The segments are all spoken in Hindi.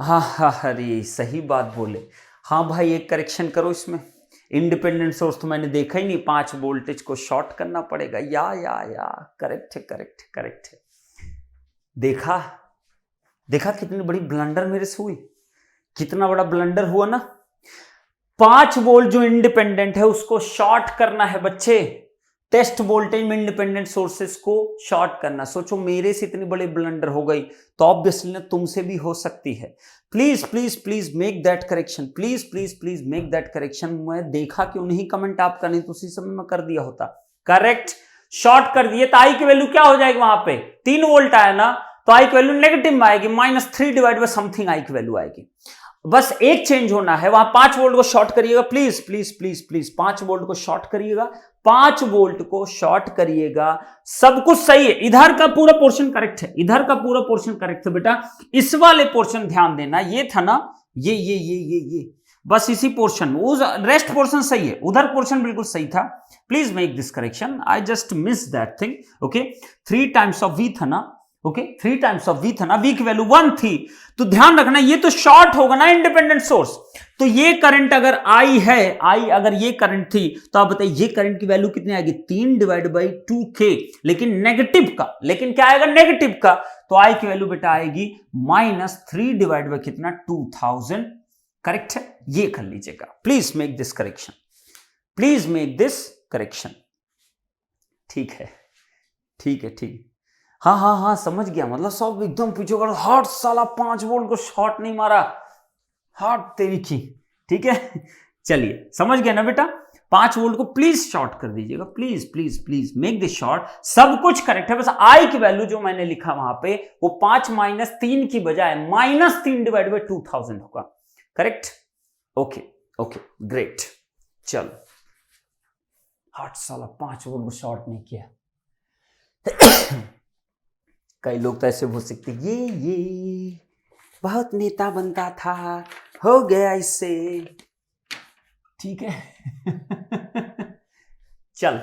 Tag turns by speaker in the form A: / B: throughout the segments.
A: हाँ हाँ, अरे सही बात बोले। हाँ भाई, एक करेक्शन करो इसमें। इंडिपेंडेंट सोर्स तो मैंने देखा ही नहीं, 5 वोल्टेज को शॉर्ट करना पड़ेगा। या करेक्ट है, करेक्ट है, करेक्ट है। देखा देखा कितनी बड़ी ब्लंडर मेरे से हुई, कितना बड़ा ब्लंडर हुआ ना। 5 वोल्ट जो इंडिपेंडेंट है उसको शॉर्ट करना है बच्चे। टेस्ट वोल्टेज में इंडिपेंडेंट सोर्सेस को शॉर्ट करना। सोचो मेरे से इतनी बड़ी ब्लंडर हो गई तो ऑब्वियसली ना तुमसे भी हो सकती है। Please please please make that correction, please please please make that correction. मैं देखा क्यों नहीं कमेंट आपका, नहीं तो उसी समय मैं कर दिया होता। करेक्ट, शॉर्ट कर दिए तो आई की वैल्यू क्या हो जाएगी, वहां पे 3 वोल्ट आया ना, तो आई की वैल्यू नेगेटिव में आएगी, -3 डिवाइड बाय समथिंग आई की वैल्यू आएगी। बस एक चेंज होना है, वहां 5 वोल्ट को शॉर्ट करिएगा, please please please please 5 volt को शॉर्ट करिएगा, 5 वोल्ट को शॉर्ट करिएगा। सब कुछ सही है, इधर का पूरा पोर्शन करेक्ट है, इधर का पूरा पोर्शन करेक्ट है बेटा। इस वाले पोर्शन ध्यान देना, ये था ना, ये बस इसी पोर्शन में, उस रेस्ट पोर्शन सही है, उधर पोर्शन बिल्कुल सही था। Please make this correction, I just miss that thing. Okay, 3 times of V था ना, ओके 3 टाइम्स ऑफ वी था ना, वी की वैल्यू 1 थी, तो ध्यान रखना ये तो शॉर्ट होगा ना इंडिपेंडेंट सोर्स। तो ये करंट अगर आई है, आई अगर ये करंट थी, तो आप बताइए ये करंट की वैल्यू कितनी आएगी, 3 डिवाइड बाई 2K, लेकिन नेगेटिव का, लेकिन क्या आएगा नेगेटिव का, तो आई की वैल्यू बेटा आएगी -3 डिवाइड बाई कितना 2000। करेक्ट है, ये कर लीजिएगा। Please make this correction, please make this correction. ठीक है, ठीक है, ठीक। हाँ हाँ हाँ, समझ गया, मतलब सब एकदम पीछे कर हार्ट, साला 5 वोल्ट को शॉर्ट नहीं मारा, हार्ट तेरी की। ठीक है, चलिए समझ गया ना बेटा। 5 वोल्ट को प्लीज शॉर्ट कर दीजिएगा, please please please make this short. सब कुछ करेक्ट है, बस आई की वैल्यू जो मैंने लिखा वहां पे वो 5 - 3 की बजाय -3 डिवाइड बाई 2000 होगा। Correct, okay okay great. चलो, हार्ट साला 5 वोल्ट को शॉर्ट नहीं किया। कई लोग तो ऐसे बोल सकते, ये बहुत नेता बनता था, हो गया इससे। ठीक है। चल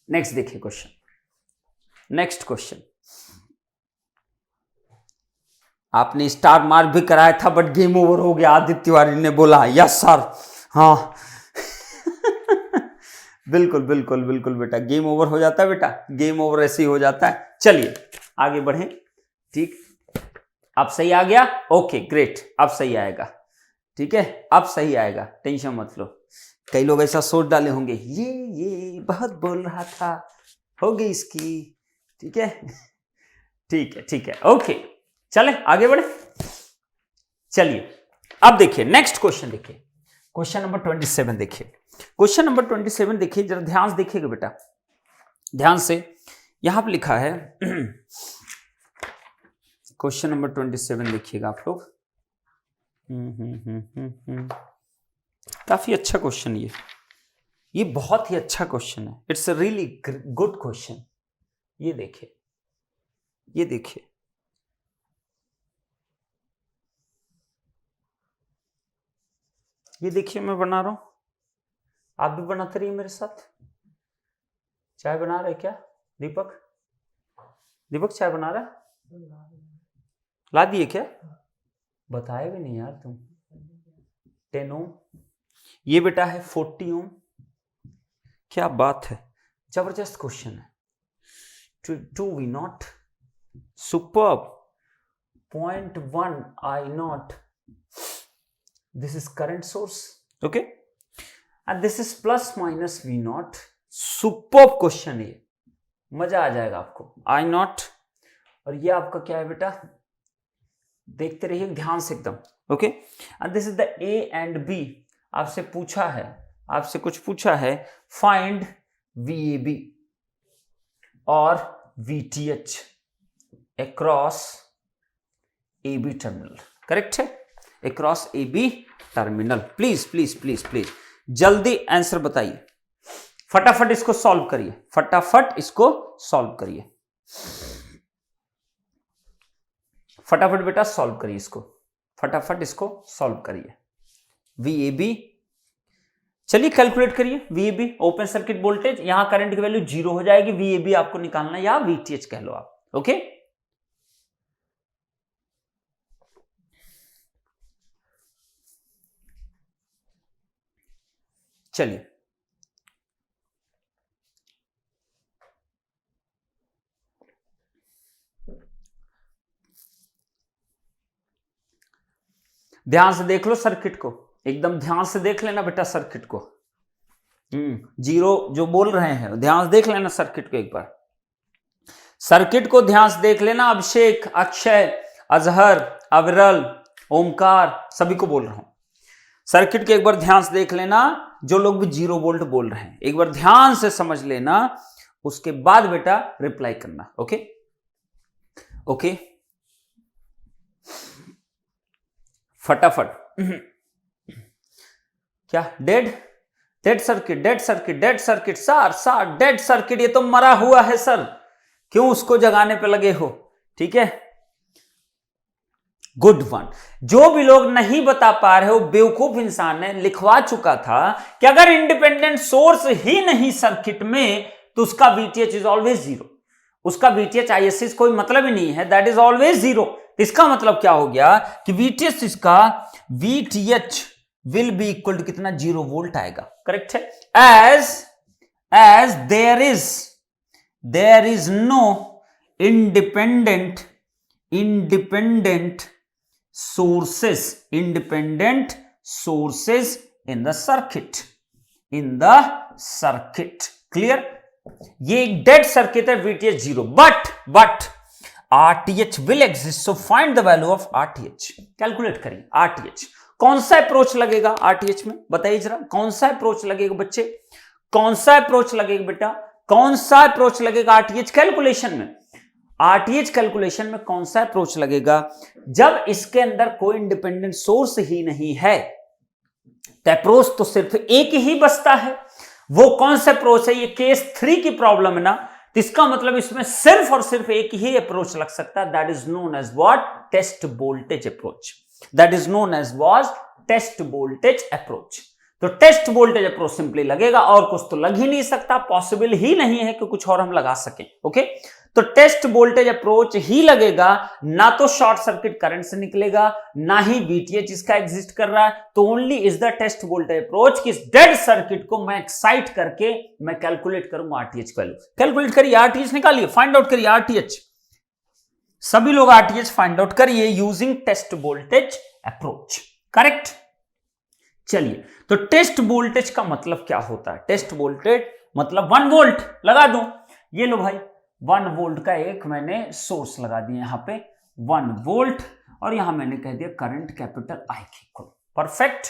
A: नेक्स्ट देखिए क्वेश्चन, नेक्स्ट क्वेश्चन। आपने स्टार मार्क भी कराया था बट गेम ओवर हो गया, आदित्य तिवारी ने बोला यस सर। हाँ बिल्कुल बिल्कुल बिल्कुल बेटा, गेम ओवर हो जाता है बेटा, गेम ओवर ऐसे ही हो जाता है। चलिए आगे बढ़ें। ठीक, अब सही आ गया, ओके ग्रेट, अब सही आएगा। ठीक है, अब सही आएगा, टेंशन मत लो। कई लोग ऐसा सोच डाले होंगे, ये बहुत बोल रहा था, हो गई इसकी। ठीक है, ठीक है, ठीक है, ओके चले आगे बढ़े। चलिए अब देखिए नेक्स्ट क्वेश्चन, देखिए क्वेश्चन नंबर 27 देखिए, क्वेश्चन नंबर 27 देखिए, जरा ध्यान से देखिएगा बेटा, ध्यान से। यहां पर लिखा है क्वेश्चन नंबर 27 देखिएगा आप लोग। काफी अच्छा क्वेश्चन, ये बहुत ही अच्छा क्वेश्चन है, it's a really good question. ये देखिए, ये देखिए, ये देखिए, मैं बना रहा हूं, आप भी बनाते रहिए मेरे साथ। चाय बना रहे क्या दीपक? दीपक चाय बना रहा है, ला दिए क्या? बताए भी नहीं यार तुम। 10 ओम, ये बेटा है 40 ओम। क्या बात है, जबरदस्त क्वेश्चन है। 2 V naught, superb. 0.1 I naught, this is current source, okay, and this is plus minus v naught। Superb question, ये मजा आ जाएगा आपको। I naught और ये आपका क्या है बेटा, देखते रहिए ध्यान से एकदम, okay. And this is the a and b। आपसे पूछा है, आपसे कुछ पूछा है, फाइंड VAB और VTH across AB terminal. Correct है, across AB terminal. Please please please please जल्दी आंसर बताइए, फटाफट इसको सॉल्व करिए, फटाफट इसको सॉल्व करिए, फटाफट बेटा सॉल्व करिए इसको, फटाफट इसको सॉल्व करिए। VAB, चलिए कैलकुलेट करिए। VAB ओपन सर्किट वोल्टेज, यहां करंट की वैल्यू 0 हो जाएगी, VAB आपको निकालना, या VTH कह लो आप, ओके। चलिए ध्यान से देख लो सर्किट को, एकदम ध्यान से देख लेना बेटा सर्किट को। जीरो जो बोल रहे हैं ध्यान से देख लेना सर्किट को, एक बार सर्किट को ध्यान से देख लेना। अभिषेक, अक्षय, अजहर, अविरल, ओमकार, सभी को बोल रहा हूं, सर्किट के एक बार ध्यान से देख लेना। जो लोग भी 0 वोल्ट बोल रहे हैं एक बार ध्यान से समझ लेना, उसके बाद बेटा रिप्लाई करना। ओके ओके, फटाफट। क्या dead dead circuit, dead circuit, dead circuit sir dead circuit, ये तो मरा हुआ है सर, क्यों उसको जगाने पे लगे हो? ठीक है, गुड वन। जो भी लोग नहीं बता पा रहे हो, बेवकूफ इंसान है, लिखवा चुका था कि अगर इंडिपेंडेंट सोर्स ही नहीं सर्किट में तो उसका वीटीएच इज ऑलवेज जीरो, उसका वीटीएच आईएससी कोई मतलब ही नहीं है, दैट इज ऑलवेज जीरो। इसका मतलब क्या हो गया कि वीटीएच इसका VTH will be equal to कितना, 0 वोल्ट आएगा। करेक्ट है। As there is no independent sources in the circuit clear। ये एक डेड सर्किट है, VTH 0, but RTH will exist, so find the value of RTH। Calculate करिए RTH। कौन सा अप्रोच लगेगा RTH में, बताइए जरा, कौन सा अप्रोच लगेगा बच्चे, कौन सा अप्रोच लगेगा बेटा, कौन सा अप्रोच लगेगा RTH कैलकुलेशन में? RTH कैलकुलेशन में कौन सा अप्रोच लगेगा? जब इसके अंदर कोई इंडिपेंडेंट सोर्स ही नहीं है तो अप्रोच तो सिर्फ एक ही बचता है। वो कौन सा अप्रोच है? ये केस 3 की प्रॉब्लम है ना, तो इसका मतलब इसमें सिर्फ और सिर्फ एक ही अप्रोच लग सकता है, that is known as what, test voltage approach. That is known as was test voltage approach. तो टेस्ट वोल्टेज अप्रोच सिंपली लगेगा, और कुछ तो लग ही नहीं सकता, पॉसिबल ही नहीं है कि कुछ और हम लगा सकें। ओके, तो टेस्ट वोल्टेज अप्रोच ही लगेगा, ना तो शॉर्ट सर्किट करंट से निकलेगा, ना ही वीटीएच इसका एग्जिस्ट कर रहा है, तो only is the test voltage approach कि इस डेड सर्किट को मैं एक्साइट करके मैं कैलकुलेट करूंगा आरटीएच वैल्यू। कैलकुलेट करिए, आरटीएच निकालिए, फाइंड आउट करिए आरटीएच, सभी लोग आरटीएच फाइंड आउट करिए using test voltage approach. Correct. चलिए, तो टेस्ट वोल्टेज का मतलब क्या होता है? टेस्ट वोल्टेज मतलब 1 वोल्ट लगा दूं, ये लो भाई 1 वोल्ट का एक मैंने सोर्स लगा दिया यहां पे 1 वोल्ट, और यहां मैंने कह दिया करंट कैपिटल आई की इक्वल। परफेक्ट।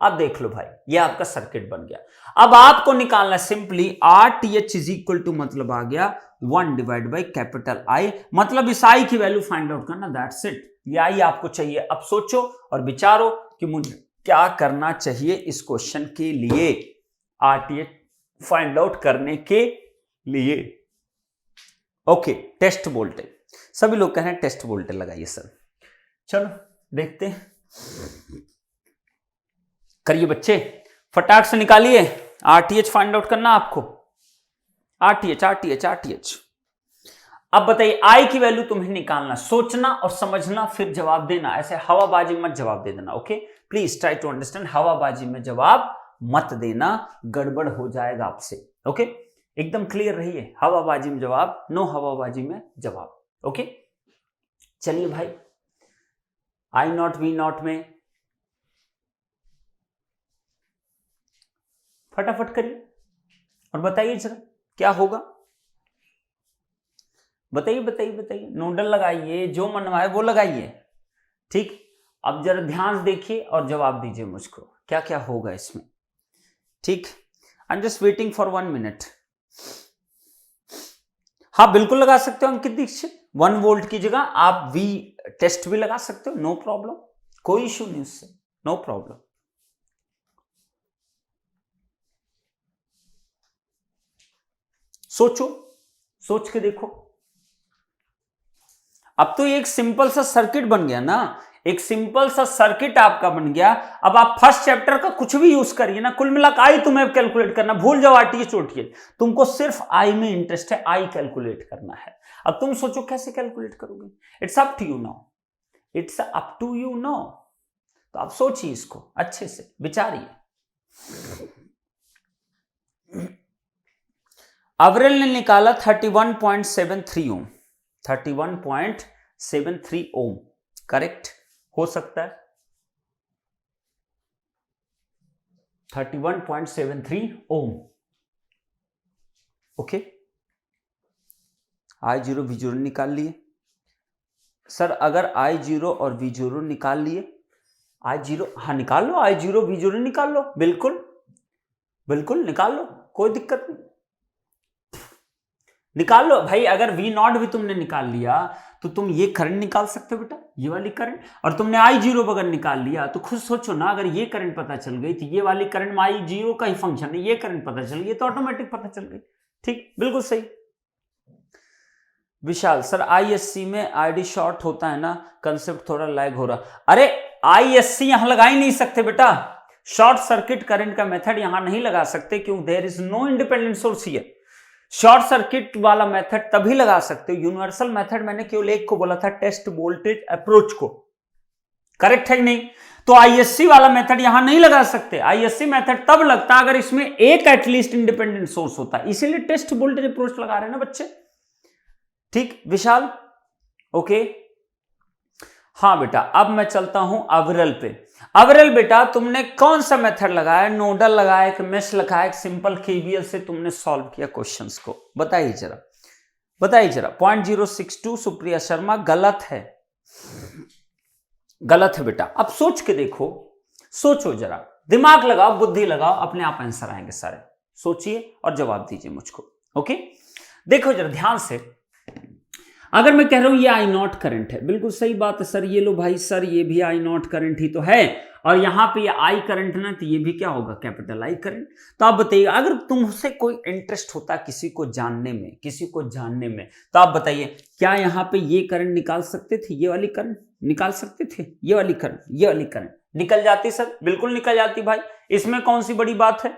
A: अब देख लो भाई, ये आपका सर्किट बन गया। अब आपको निकालना simply RTH is equal to मतलब आ गया 1 डिवाइड बाई कैपिटल आई, मतलब इस आई की वैल्यू फाइंड आउट करना, दैट्स इट। ये आई आपको चाहिए। अब सोचो और विचारो कि मुझे क्या करना चाहिए इस क्वेश्चन के लिए, आरटीएच फाइंड आउट करने के लिए। ओके, टेस्ट वोल्टेज, सभी लोग कह रहे हैं टेस्ट वोल्टेज लगाइए सर। चलो देखते हैं, करिए बच्चे, फटाक से निकालिए। आरटीएच फाइंड आउट करना आपको, आरटीएच आरटीएच आरटीएच। अब बताइए आई की वैल्यू तुम्हें निकालना, सोचना और समझना, फिर जवाब देना। ऐसे हवाबाजी मत जवाब दे देना। Okay, please try to understand, हवाबाजी में जवाब मत देना, गड़बड़ हो जाएगा आपसे। ओके, एकदम क्लियर रहिए, हवाबाजी में जवाब नो, हवाबाजी में जवाब। ओके, चलिए भाई, आई नॉट वी नॉट में फटाफट करिए और बताइए जरा क्या होगा। बताइए बताइए बताइए, नोडल लगाइए, जो मन आए वो लगाइए। ठीक, अब जरा ध्यान से देखिए और जवाब दीजिए मुझको, क्या क्या होगा इसमें। ठीक, I am just waiting for 1 minute. हाँ बिल्कुल लगा सकते हो अंकित दीक्षित, 1 वोल्ट की जगह आप वी टेस्ट भी लगा सकते हो, नो प्रॉब्लम, कोई इश्यू नहीं उससे, नो प्रॉब्लम। सोचो, सोच के देखो। अब तो एक सिंपल सा सर्किट बन गया ना, एक सिंपल सा सर्किट आपका बन गया। अब आप फर्स्ट चैप्टर का कुछ भी यूज करिए ना, कुल मिलाकर आई तुम्हें कैलकुलेट करना, भूल जाओ आरटीएच उठिए, तुमको सिर्फ आई में इंटरेस्ट है, आई कैलकुलेट करना है। अब तुम सोचो कैसे कैलकुलेट करोगे, it's up to you now, it's up to you now. तो आप सोचिए, इसको अच्छे से विचारिए। अवरेल ने निकाला 31.73 ओम, 31.73 ओम, करेक्ट हो सकता है 31.73 ओम। ओके, I0 V0 निकाल लिए सर। अगर I0 और V0 निकाल लिए, I0 हाँ निकाल लो, I0 V0 निकाल लो, बिल्कुल बिल्कुल निकाल लो, कोई दिक्कत नहीं, निकाल लो भाई। अगर V0 भी तुमने निकाल लिया तो तुम ये करंट निकाल सकते हो बेटा, ये वाली करंट। और तुमने I0 अगर निकाल लिया तो खुद सोचो ना, अगर ये करंट पता चल गई तो ये वाली करंट में I0 का ही फंक्शन है, ये करंट पता चल गई तो ऑटोमेटिक पता चल गई। ठीक, बिल्कुल सही। विशाल सर ISC में ID शॉर्ट होता है ना, कंसेप्ट थोड़ा लैग हो रहा। अरे ISC यहां लगा ही नहीं सकते बेटा, शॉर्ट सर्किट करंट का मेथड यहां नहीं लगा सकते, क्यों? There is no independent source here. Short circuit वाला मेथड तभी लगा सकते हो, यूनिवर्सल मेथड मैंने केवल एक को बोला था, टेस्ट वोल्टेज अप्रोच को, करेक्ट है कि नहीं? तो ISC वाला मेथड यहां नहीं लगा सकते। ISC मेथड तब लगता अगर इसमें एक एटलीस्ट इंडिपेंडेंट सोर्स होता, इसीलिए टेस्ट वोल्टेज अप्रोच लगा रहे हैं ना बच्चे। ठीक विशाल, ओके हाँ बेटा। अब मैं चलता हूं अवरेल पे। अवरेल बेटा तुमने कौन सा मेथड लगाया? नोडल लगाया कि मेश लगाया, सिंपल KVL से तुमने सॉल्व किया क्वेश्चंस को? बताइए जरा, बताइए जरा। 0.062 सुप्रिया शर्मा, गलत है, गलत है बेटा। अब सोच के देखो, सोचो जरा, दिमाग लगाओ, बुद्धि लगाओ, अपने आप आंसर आएंगे सारे। सोचिए और जवाब दीजिए मुझको। ओके, देखो जरा ध्यान से। अगर मैं कह रहा हूं ये I0 करंट है, बिल्कुल सही बात है सर। ये लो भाई सर, ये भी I0 करंट ही तो है, और यहां पे ये I करंट ना, तो ये भी क्या होगा? Capital I current. तो आप बताइए, अगर तुमसे कोई इंटरेस्ट होता किसी को जानने में, किसी को जानने में, तो आप बताइए क्या यहां पे ये करंट निकाल सकते थे? ये वाली करंट निकाल सकते थे? ये वाली करंट, ये वाली करंट निकल जाती सर, बिल्कुल निकल जाती भाई। इसमें कौन सी बड़ी बात है?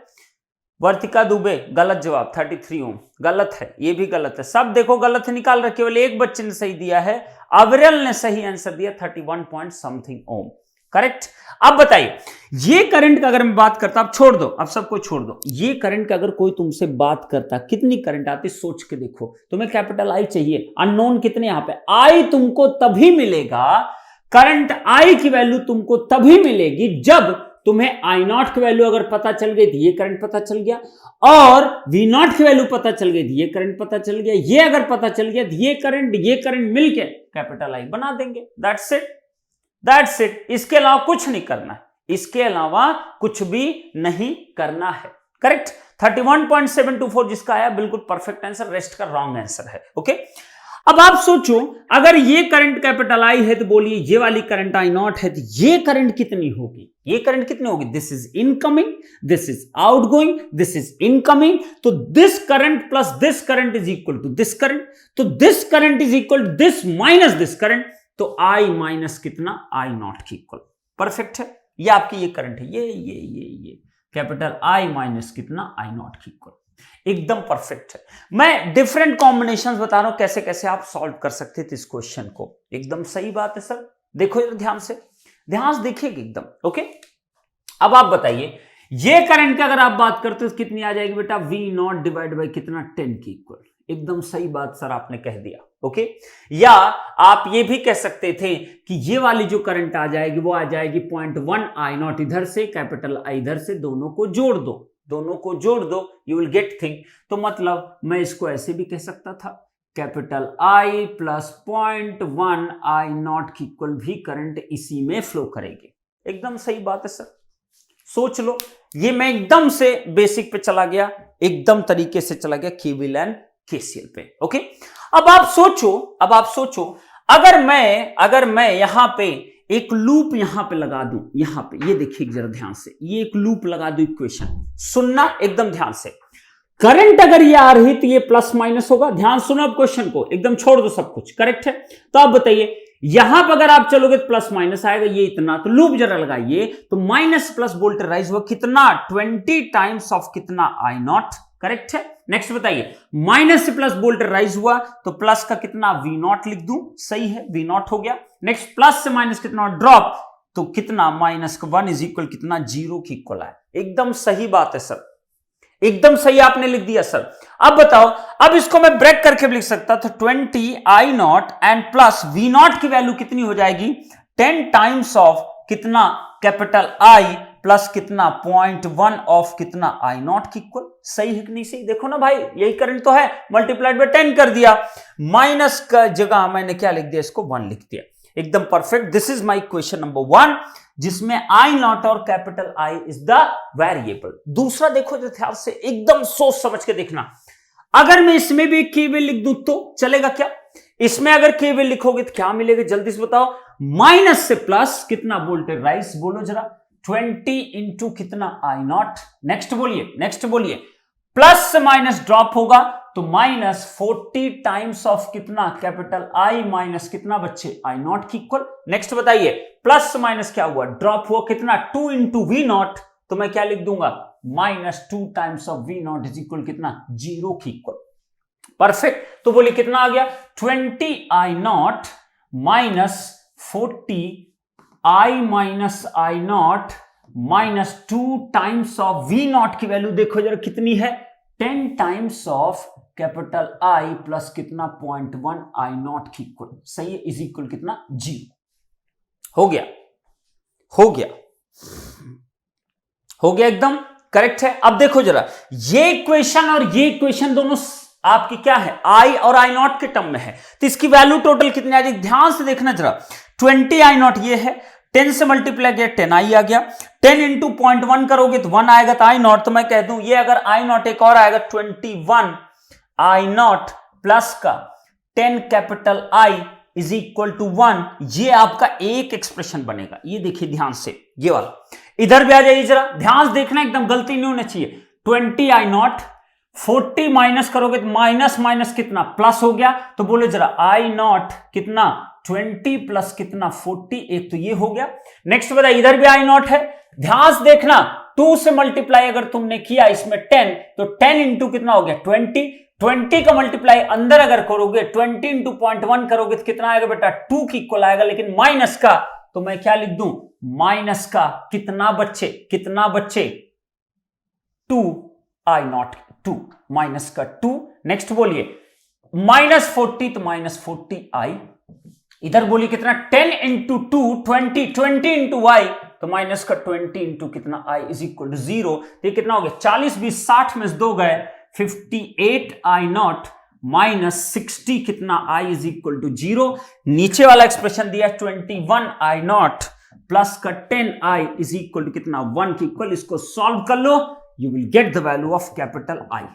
A: वर्तिका दुबे, गलत जवाब, 33 ओम, गलत है, ये भी गलत है, सब देखो गलत है, निकाल रखे। केवल एक बच्चे ने सही दिया है, अवरेल ने सही आंसर दिया 31 पॉइंट समथिंग ओम, करेक्ट। अब बताइए, ये करंट का अगर मैं बात करता, अब छोड़ दो, अब सबको छोड़ दो, ये करंट का अगर कोई तुमसे बात करता, कितनी करंट आती? सोच के देखो। तुम्हें कैपिटल I चाहिए, अननोन कितने यहां पे? I तुमको तभी मिलेगा, करंट I की वैल्यू तुमको तभी मिलेगी जब तुम्हें I0 की वैल्यू अगर पता चल गई तो ये करंट पता चल गया, और V0 की वैल्यू पता चल गई तो ये करंट पता चल गया। ये अगर पता चल गया तो ये करंट मिलके कैपिटल I बना देंगे। That's it, that's it. इसके अलावा कुछ नहीं करना है, इसके अलावा कुछ भी नहीं करना है, करेक्ट। 31.724 जिसका आया बिल्कुल परफेक्ट आंसर, रेस्ट का रॉन्ग आंसर है। ओके, अब आप सोचो, अगर ये करंट कैपिटल I है तो बोलिए ये वाली करंट I0 है, तो ये करंट कितनी होगी? ये करंट कितनी होगी? This is incoming, this is outgoing, this is incoming, तो this current plus this current is equal to this current, तो this current is equal to this minus this current, तो I माइनस कितना? I0 की इक्वल। परफेक्ट है, ये आपकी ये करंट है, ये कैपिटल I माइनस कितना? I0 की इक्वल, एकदम परफेक्ट है। मैं डिफरेंट कॉम्बिनेशंस बता रहा हूं कैसे कैसे आप सॉल्व कर सकते थे इस क्वेश्चन को। एकदम सही बात है सर, देखो ध्यान से, ध्यान से देखिएगा एकदम। ओके, अब आप बताइए, ये करंट की अगर आप बात करते हो तो कितनी आ जाएगी बेटा? V0 डिवाइड बाई कितना? 10 की इक्वल। एकदम सही बात सर आपने कह दिया। ओके, या आप ये भी कह सकते थे कि ये वाली जो करंट आ जाएगी वो आ जाएगी 0.1 I0 इधर से, कैपिटल I इधर से, दोनों को जोड़ दो, दोनों को जोड़ दो, यू विल गेट थिंग। तो मतलब मैं इसको ऐसे भी कह सकता था, कैपिटल I प्लस 0.1 I0 की इक्वल भी करंट इसी में फ्लो करेगी। एकदम सही बात है सर, सोच लो। ये मैं एकदम से बेसिक पे चला गया, एकदम तरीके से चला गया KVL एंड KCL पे। ओके, अब आप सोचो, अगर मैं यहां पे एक लूप यहां पे लगा दूं, यहां पे ये देखिए जरा ध्यान से, ये एक लूप लगा दूं, इक्वेशन सुनना एकदम ध्यान से। करंट अगर ये आ रही तो ये प्लस माइनस होगा, ध्यान सुनो अब क्वेश्चन को, एकदम छोड़ दो सब कुछ, करेक्ट है। तो आप बताइए, यहां पर अगर आप चलोगे तो प्लस माइनस आएगा, ये इतना, तो लूप जरा लगाइए, तो माइनस प्लस वोल्टेज राइज हुआ कितना? 20 टाइम्स ऑफ कितना? I0, करेक्ट है। नेक्स्ट बताइए, माइनस से प्लस वोल्टेज राइज हुआ तो प्लस का कितना? V0 लिख दूं, सही है, V0 हो गया। नेक्स्ट प्लस से माइनस कितना? ड्रॉप, तो कितना? -1 इज इक्वल कितना? 0 की इक्वल है। एकदम सही बात है सर, एकदम सही आपने लिख दिया सर। अब बताओ, अब इसको मैं ब्रेक करके भी लिख सकता, तो 20 I naught and plus V naught की वैल्यू कितनी हो जाएगी, 10 टाइम्स ऑफ कितना कैपिटल आई प्लस कितना 0.1 ऑफ कितना आई नॉट की इक्वल। सही है कि नहीं सही? देखो ना भाई, यही करंट तो है, मल्टीप्लाइड बाय 10 कर दिया, माइनस का जगह मैंने क्या लिख दिया, इसको 1 लिख दिया, एकदम perfect. This is my question number 1, जिसमें आई नॉट और capital I is the variable. दूसरा देखो जो ध्यान से एकदम सोच समझ के देखना, अगर मैं इसमें भी केवल लिख दूं तो चलेगा क्या? इसमें अगर केवल लिखोगे तो क्या मिलेगा, जल्दी से बताओ। माइनस से प्लस कितना वोल्टेज राइज, बोलो जरा, 20 इंटू कितना आई नॉट। नेक्स्ट बोलिए, नेक्स्ट बोलिए, प्लस से माइनस ड्रॉप होगा तो माइनस 40 टाइम्स ऑफ कितना कैपिटल आई माइनस कितना बच्चे आई नॉट की इक्वल। नेक्स्ट बताइए, प्लस से माइनस क्या हुआ, ड्रॉप हुआ कितना, 2 इंटू वी नॉट, तो मैं क्या लिख दूंगा, minus 2 times of V naught is equal कितना, 0 की इक्वल। परफेक्ट, तो बोलिए कितना आ गया, 20 I naught minus 40 I minus I naught minus 2 times of V naught की वैल्यू देखो जरा कितनी है, 10 times of capital I plus कितना 0.1 आई नॉट की इक्वल। सही है, इज इक्वल कितना, 0। हो गया, हो गया, हो गया, एकदम करेक्ट है। अब देखो जरा, ये इक्वेशन और ये इक्वेशन दोनों आपकी क्या है, आई और आई नॉट के टर्म में है, तो इसकी वैल्यू टोटल कितनी आ जाएगी, ध्यान से देखना जरा। 20 आई नॉट ये है, 10 से मल्टीप्लाई किया 10 आई आ गया, 10 इंटू 0.1 करोगे तो 1 आएगा, तो आई नॉट, तो मैं कह दूं ये अगर आई नॉट एक और आएगा 21 आई नॉट प्लस का 10 capital I is equal to 1, ये आपका एक एक्सप्रेशन बनेगा। ये देखिए ध्यान से, ये वाला इधर भी आ जाइए जरा, ध्यान से देखना, एकदम गलती नहीं होना चाहिए। 20 आई नॉट 40 माइनस करोगे तो माइनस माइनस कितना प्लस हो गया, तो बोले जरा आई नॉट कितना 20 प्लस कितना 40, एक तो ये हो गया। नेक्स्ट बताइए, इधर भी आई नॉट है, ध्यान से देखना, 2 से मल्टीप्लाई अगर तुमने किया इसमें 10, तो 10 इंटू कितना हो गया 20 का मल्टीप्लाई अंदर अगर करोगे 20 इंटू 0.1 करोगे तो कितना आएगा बेटा, 2 की इक्वल आएगा, लेकिन माइनस का, तो मैं क्या लिख दूं, माइनस का कितना बच्चे, कितना बच्चे 2 आई नॉट 2, माइनस का 2। नेक्स्ट बोलिए माइनस 40, तो माइनस 40 आई, इधर बोलिए कितना 10 इंटू 2 20 इंटू वाई, तो माइनस का 20 इंटू कितना आई इज इक्वल टू 0, तो ये कितना हो गया 40 20 60 में से 2 गए, 58 आई नॉट माइनस 60 कितना आई इज इक्वल टू 0। नीचे वाला एक्सप्रेशन दिया 21 आई नॉट प्लस का 10 आई इज इक्वल टू कितना 1 की इक्वल। इसको सॉल्व कर लो, you will get the value of capital I.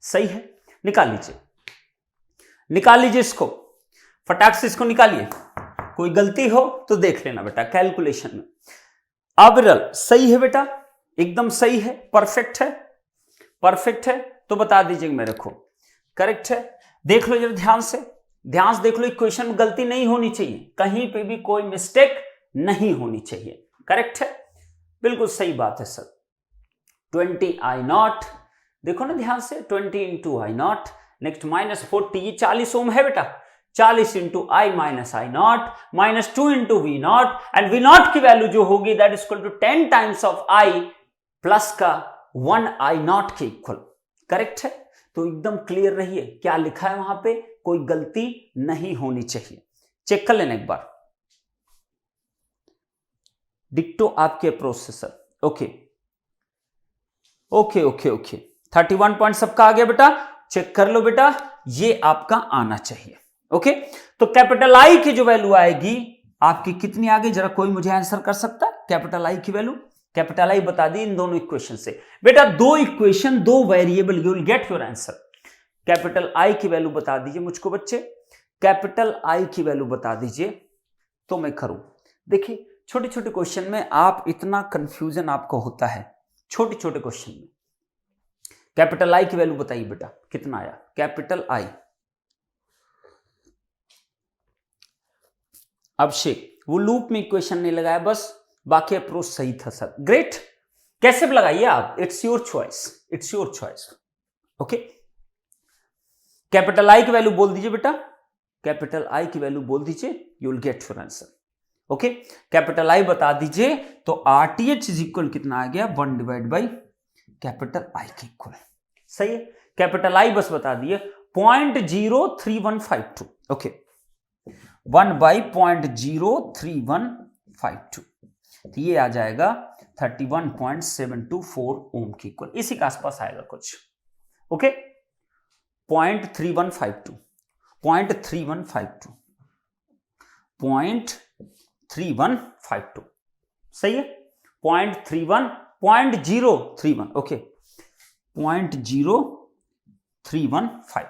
A: सही है, निकाल लीजिए, निकाल लीजिए इसको, फटाक से इसको निकालिए, कोई गलती हो तो देख लेना बेटा कैलकुलेशन में। अविरल सही है बेटा, एकदम सही है, परफेक्ट है, परफेक्ट है, तो बता दीजिए मेरे को करेक्ट है। देख लो जरा ध्यान से, ध्यान से देख लो, इक्वेशन में गलती नहीं होनी चाहिए, कहीं पे भी कोई मिस्टेक नहीं होनी चाहिए, करेक्ट है, बिल्कुल सही बात है सर। 20 आई नॉट, देखो ना ध्यान से, 20 into I naught, next minus 40, ये 40 ओम है बेटा, 40 into I minus I naught minus 2 into V naught, and V naught की वैल्यू जो होगी that is equal to 10 times of I plus का 1 आई नॉट के इक्वल। करेक्ट है, तो एकदम क्लियर रहिए, क्या लिखा है वहां पे, कोई गलती नहीं होनी चाहिए। चेक कर लेना एक बार, डिक्टो आपके processor, okay okay okay okay, 31 point सबका आ गया बेटा, चेक कर लो बेटा, ये आपका आना चाहिए। ओके, तो कैपिटल आई की जो वैल्यू आएगी आपकी कितनी आ गई, जरा कोई मुझे आंसर कर सकता है कैपिटल आई की वैल्यू? कैपिटल आई बता दी इन दोनों इक्वेशन से बेटा, 2 equation 2 variable, you will get your answer. Capital I की वैल्यू बता दीजिए मुझको बच्चे, कैपिटल आई की वैल्यू बता दीजिए तो मैं करूं। देखिए छोटे छोटे क्वेश्चन में आप इतना कंफ्यूजन आपको होता है, छोटे छोटे क्वेश्चन में। कैपिटल आई की वैल्यू बताइए बेटा कितना आया, कैपिटल आई। अभिषेक वो लूप में इक्वेशन नहीं लगाया बस, बाकी अप्रोच सही था सर, ग्रेट। कैसे भी लगाइए आप, it's your choice, it's your choice. Okay, capital I की वैल्यू बोल दीजिए बेटा, कैपिटल आई की वैल्यू बोल दीजिए, you will get your answer. Okay, capital I बता दीजिए, तो आरटीएच इज इक्वल कितना आ गया 1 डिवाइड बाई कैपिटल आई के इक्वल। सही है, कैपिटल आई बस बता दिए 0.03152। ओके, 1/0.03152, तो ये आ जाएगा 31.724 ओम के इक्वल, इसी के आसपास आएगा कुछ। ओके, 0.3152, 0.3152, 0.3152, सही है, 0.031, ओके, 0.0315,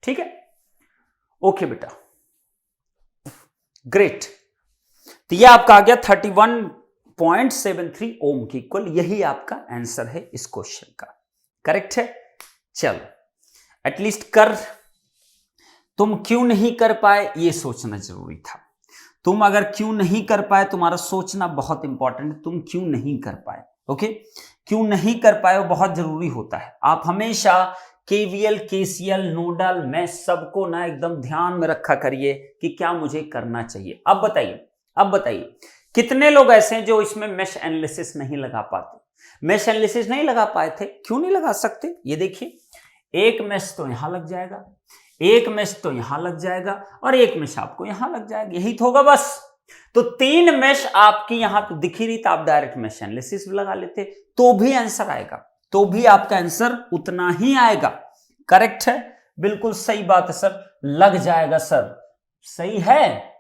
A: ठीक है। ओके बेटा, ग्रेट। तो ये आपका आ गया 31.73 ओम के इक्वल, यही आपका आंसर है इस क्वेश्चन का, करेक्ट है। चलो, एटलीस्ट कर, तुम क्यों नहीं कर पाए ये सोचना जरूरी था। तुम अगर क्यों नहीं कर पाए, तुम्हारा सोचना बहुत इंपॉर्टेंट है, तुम क्यों नहीं कर पाए। ओके, क्यों नहीं कर पाए वो बहुत जरूरी होता है। आप हमेशा केवीएल, केसीएल, नोडल, मैश सबको ना एकदम ध्यान में रखा करिए कि क्या मुझे करना चाहिए। अब बताइए कितने लोग ऐसे हैं जो इसमें मैश एनालिसिस नहीं लगा पाते। मैश एनालिसिस नहीं लगा पाए थे, क्यों नहीं लगा सकते, ये देखिए, एक मैश तो यहां लग जाएगा, एक मैश तो यहां लग जाएगा, और एक मैश आपको यहां लग जाएगा, यही तो होगा बस। तो 3 मैश आपकी यहां तो दिख ही रही, तो आप डायरेक्ट मैश एनालिसिस भी लगा लेते तो भी आंसर आएगा, तो भी आपका आंसर उतना ही आएगा। करेक्ट है, बिल्कुल सही बात है सर, लग जाएगा सर, सही है।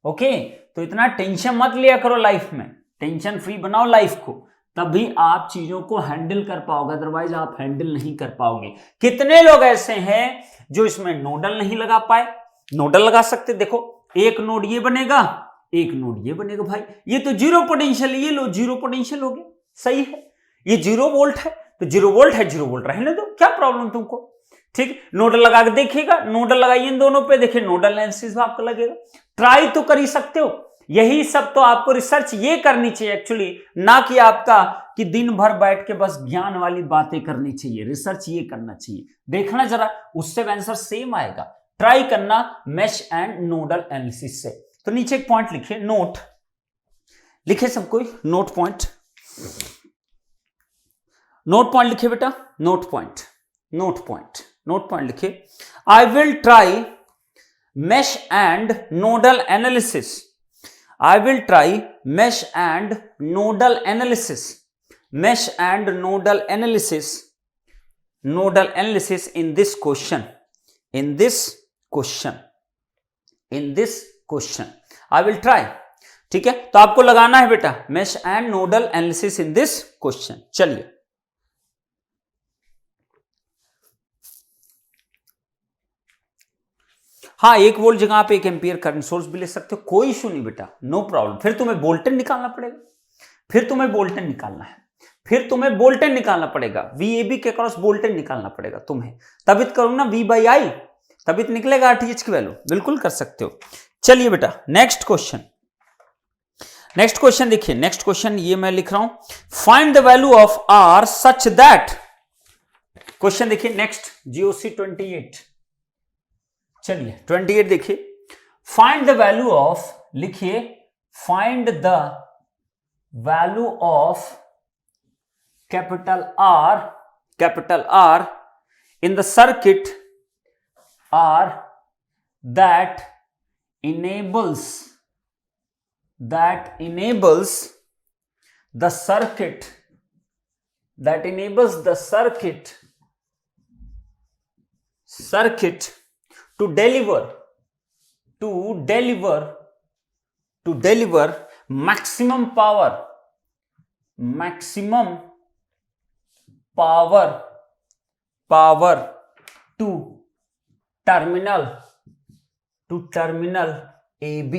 A: ओके, तो इतना टेंशन मत लिया करो लाइफ में, टेंशन फ्री बनाओ लाइफ को, तभी आप चीजों को हैंडल कर पाओगे, अदरवाइज आप हैंडल नहीं कर पाओगे। कितने लोग ऐसे हैं जो इसमें नोडल नहीं लगा पाए। नोडल लगा सकते, देखो एक नोड ये बनेगा, एक नोड ये बनेगा, भाई ये तो जीरो पोटेंशियल, ये लो जीरो पोटेंशियल हो गया, सही है, ये 0 वोल्ट है, तो 0 वोल्ट है, 0 वोल्ट रहने दो, क्या प्रॉब्लम तुमको, ठीक। नोडल लगा के देखिएगा, नोडल लगाइए इन दोनों पे, देखिए नोडल एनालिसिस भी आपको लगेगा, ट्राई तो कर ही सकते हो। यही सब तो आपको रिसर्च ये करनी चाहिए एक्चुअली, ना कि आपका कि दिन भर बैठ के बस ज्ञान वाली बातें करनी चाहिए, रिसर्च ये करना चाहिए, देखना जरा, उससे आंसर सेम आएगा। ट्राई करना मैश एंड नोडल एनालिसिस से। तो नीचे एक पॉइंट लिखिए, नोट लिखे सब कोई, नोट पॉइंट, नोट पॉइंट लिखिए बेटा, note point, note point, note point लिखिए। I will try mesh and nodal analysis, I will try mesh and nodal analysis, mesh and nodal analysis, nodal analysis in this question, in this question, in this question, I will try, ठीक है। तो आपको लगाना है बेटा mesh and nodal analysis in this question. चलिए, हाँ, 1 वोल्ट जगह आप 1 एम्पियर करंट सोर्स भी ले सकते हो, कोई इशू नहीं बेटा, नो प्रॉब्लम। फिर तुम्हें वोल्टेज निकालना पड़ेगा, फिर तुम्हें वोल्टेज निकालना है, फिर तुम्हें वोल्टेज निकालना पड़ेगा, वीएबी के क्रॉस वोल्टेज निकालना पड़ेगा तुम्हें, तभी तो करूंगा ना V/I, तभी तो निकलेगा RTH की वैल्यू, बिल्कुल कर सकते हो। चलिए बेटा, नेक्स्ट क्वेश्चन, नेक्स्ट क्वेश्चन देखिए, नेक्स्ट क्वेश्चन ये मैं लिख रहा हूं, find the value of R such that, question देखिए नेक्स्ट, GOC 28, चलिए 28 देखिए, फाइंड द वैल्यू ऑफ, लिखिए find the value of capital R in the circuit R that enables the circuit to deliver maximum power to terminal AB।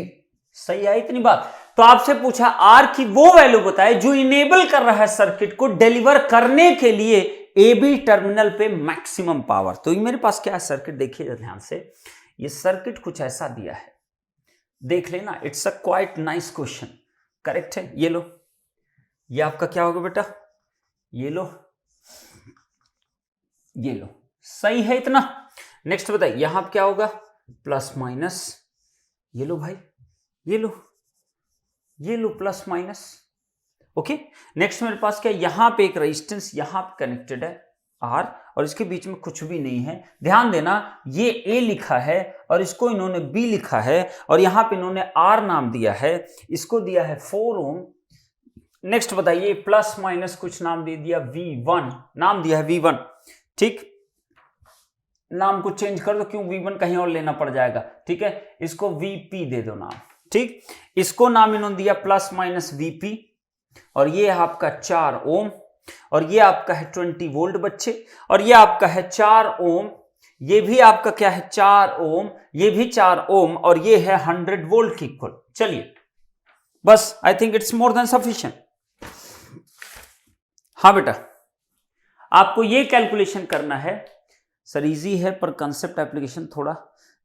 A: सही है इतनी बात। तो आपसे पूछा आर की वो वैल्यू बताए जो इनेबल कर रहा है सर्किट को डिलीवर करने के लिए AB टर्मिनल पे मैक्सिमम पावर। तो ये मेरे पास क्या है सर्किट, देखिए ध्यान से, ये सर्किट कुछ ऐसा दिया है, देख लेना, it's a quite nice question, correct है। ये लो, ये आपका क्या होगा बेटा, ये लो, ये लो, सही है इतना। नेक्स्ट बताइए यहां क्या होगा, प्लस माइनस, ये लो भाई, ये लो प्लस माइनस, ओके, नेक्स्ट मेरे पास क्या, यहां पे एक रेजिस्टेंस यहां पे कनेक्टेड है R, और इसके बीच में कुछ भी नहीं है। ध्यान देना, ये A लिखा है और इसको इन्होंने B लिखा है, और यहां पे इन्होंने R नाम दिया है, इसको दिया है 4 ओम। नेक्स्ट बताइए, प्लस माइनस कुछ नाम दे दिया, V1 नाम दिया है, V1। ठीक, नाम को चेंज कर दो, क्यों V1 कहीं और लेना पड़ जाएगा। ठीक है, इसको VP दे दो नाम। ठीक, इसको नाम इन्होंने दिया प्लस माइनस VP, और ये आपका 4 ओम, और ये आपका है 20 वोल्ट बच्चे, और ये आपका है 4 ओम, ये भी आपका क्या है 4 ओम, ये भी 4 ओम, और ये है 100 वोल्ट की इक्वल। चलिए बस, I think it's more than sufficient. हाँ बेटा, आपको ये कैलकुलेशन करना है सर, इजी है पर कंसेप्ट एप्लीकेशन थोड़ा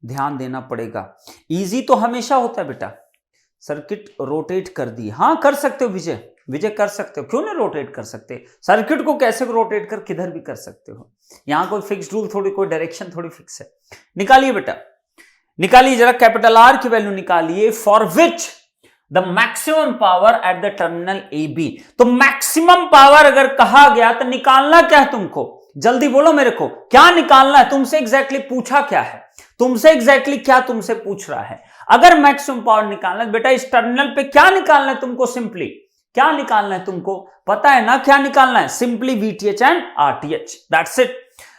A: ध्यान देना पड़ेगा। इजी तो हमेशा होता है बेटा, सर्किट रोटेट कर दी, हाँ कर सकते हो विजय कर सकते हो, क्यों नहीं रोटेट कर सकते, सर्किट को कैसे रोटेट कर किधर भी कर सकते हो, यहां कोई फिक्स रूल थोड़ी, कोई डायरेक्शन थोड़ी फिक्स है। निकालिए बेटा, निकालिए जरा, कैपिटल R की वैल्यू निकालिए, for which the maximum power at the terminal AB। तो मैक्सिमम पावर अगर कहा गया तो निकालना क्या है तुमको, जल्दी बोलो मेरे को, क्या निकालना है तुमसे, एग्जैक्टली पूछा क्या है तुमसे, एग्जैक्टली क्या तुमसे पूछ रहा है। अगर मैक्सिमम पावर निकालना है बेटा, इस टर्मिनल पे क्या निकालना है तुमको, सिंपली क्या निकालना है तुमको, पता है ना क्या निकालना है, simply VTH and RTH, that's it.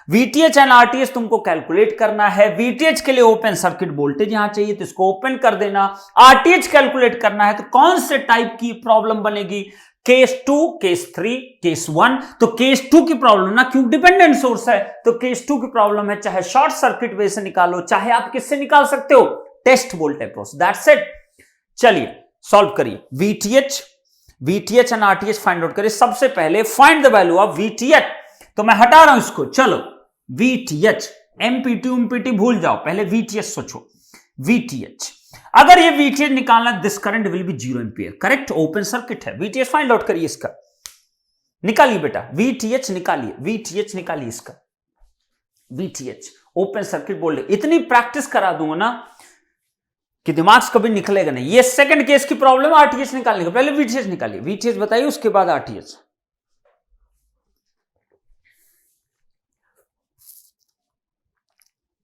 A: VTH and RTH तुमको कैलकुलेट करना है। VTH के लिए ओपन सर्किट वोल्टेज यहां चाहिए तो इसको ओपन कर देना, RTH कैलकुलेट करना है तो कौन से टाइप की प्रॉब्लम बनेगी, केस 2, केस 3, केस 1। तो केस 2 की प्रॉब्लम ना, क्यों डिपेंडेंट सोर्स है तो केस 2 की प्रॉब्लम है, चाहे शॉर्ट सर्किट वे से निकालो, चाहे आप किससे निकाल सकते हो, test volt approach, that's it. चलिए सॉल्व करिए, VTH and RTH find out करिए। सबसे पहले find the value of VTH, तो मैं हटा रहा हूं इसको, चलो VTH, MPT भूल जाओ, पहले VTH सोचो। VTH, अगर ये VTH निकालना, this current will be 0 ampere, correct, open circuit है। VTH फाइंड आउट करिए इसका, निकालिए बेटा, VTH निकालिए इसका, VTH ओपन सर्किट बोल रहे, इतनी प्रैक्टिस करा दूंगा ना कि दिमाग से कभी निकलेगा नहीं। ये सेकंड केस की प्रॉब्लम है RTH निकालने का, पहले VTH निकालिए, VTH बताइए उसके बाद RTH।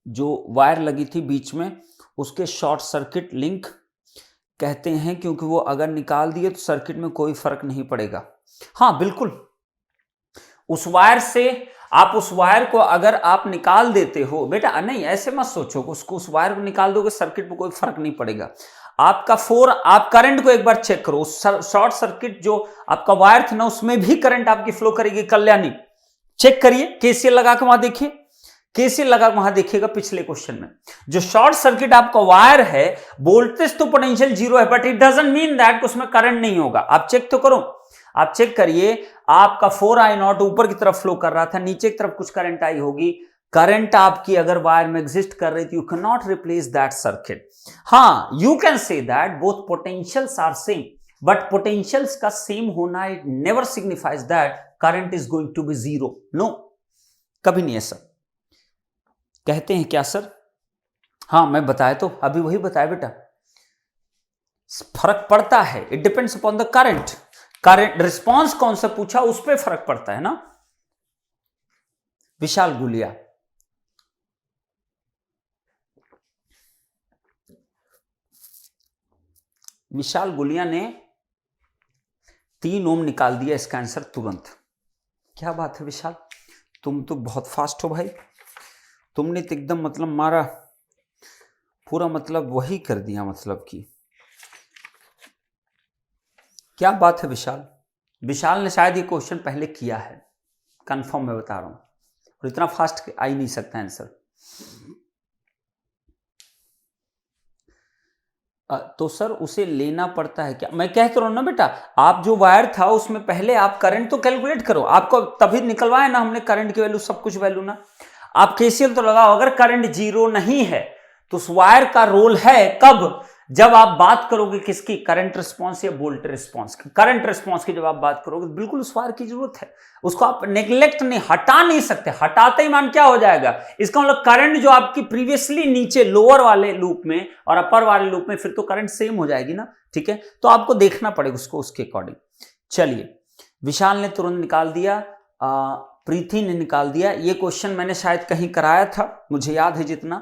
A: जो वायर लगी थी बीच में उसके शॉर्ट सर्किट लिंक कहते हैं, क्योंकि वो अगर निकाल दिए तो सर्किट में कोई फर्क नहीं पड़ेगा। हाँ बिल्कुल, उस वायर से आप उस वायर को अगर आप निकाल देते हो बेटा, नहीं ऐसे मत सोचो, उसको उस वायर को निकाल दोगे सर्किट में कोई फर्क नहीं पड़ेगा। आपका आप करंट को एक बार चेक करो, शॉर्ट सर्किट जो आपका वायर था ना उसमें भी करंट आपकी फ्लो करेगी कल्याणी, चेक करिए, केसीएल लगा के वहां देखिए, केसीएल लगा वहां देखिएगा पिछले क्वेश्चन में। जो शॉर्ट सर्किट आपका वायर है, वोल्टेज तो पोटेंशियल 0 है, but it doesn't mean that उसमें करंट नहीं होगा। आप चेक तो करो, आप चेक करिए, आपका 4I0 ऊपर की तरफ फ्लो कर रहा था, नीचे की तरफ कुछ करंट आई होगी, करंट आपकी अगर वायर में एग्जिस्ट कर रही थी, you can not replace that circuit. हाँ, you can say that both potentials are same, but potentials का सेम होना it never signifies that current is going to be 0। No, कभी नहीं ऐसा। कहते हैं क्या सर? हाँ मैं बताया तो, अभी वही बताया बेटा, फर्क पड़ता है, it depends upon the current. Current response कौन सा पूछा उस पर फर्क पड़ता है ना। विशाल गुलिया, विशाल गुलिया ने 3 ओम निकाल दिया इसका आंसर तुरंत। क्या बात है विशाल, तुम तो बहुत फास्ट हो भाई, तुमने तो एकदम मतलब मारा पूरा, मतलब वही कर दिया, मतलब कि क्या बात है विशाल। विशाल ने शायद ये क्वेश्चन पहले किया है, कंफर्म मैं बता रहा हूं, और इतना फास्ट आ ही नहीं सकता आंसर। तो सर उसे लेना पड़ता है क्या? मैं कहता रहा हूं ना बेटा, आप जो वायर था उसमें पहले आप करंट तो कैलकुलेट करो, आपको तभी निकलवाया ना हमने करंट की वैल्यू, सब कुछ वैल्यू ना। आप केसीएल तो लगाओ, अगर करंट 0 नहीं है तो उस वायर का रोल है कब, जब आप बात करोगे किसकी, करंट रिस्पांस या वोल्टेज रिस्पांस की। करंट रिस्पांस की जब आप बात करोगे तो बिल्कुल उस वायर की जरूरत है, उसको आप नेग्लेक्ट नहीं, हटा नहीं सकते, हटाते ही मान क्या हो जाएगा, इसका मतलब करंट जो आपकी प्रीवियसली नीचे लोअर वाले लूप में और अपर वाले लूप में, फिर तो करंट सेम हो जाएगी ना। ठीक है, तो आपको देखना पड़ेगा उसको उसके अकॉर्डिंग। चलिए, विशाल ने तुरंत निकाल दिया, प्रीति ने निकाल दिया। ये क्वेश्चन मैंने शायद कहीं कराया था, मुझे याद है जितना,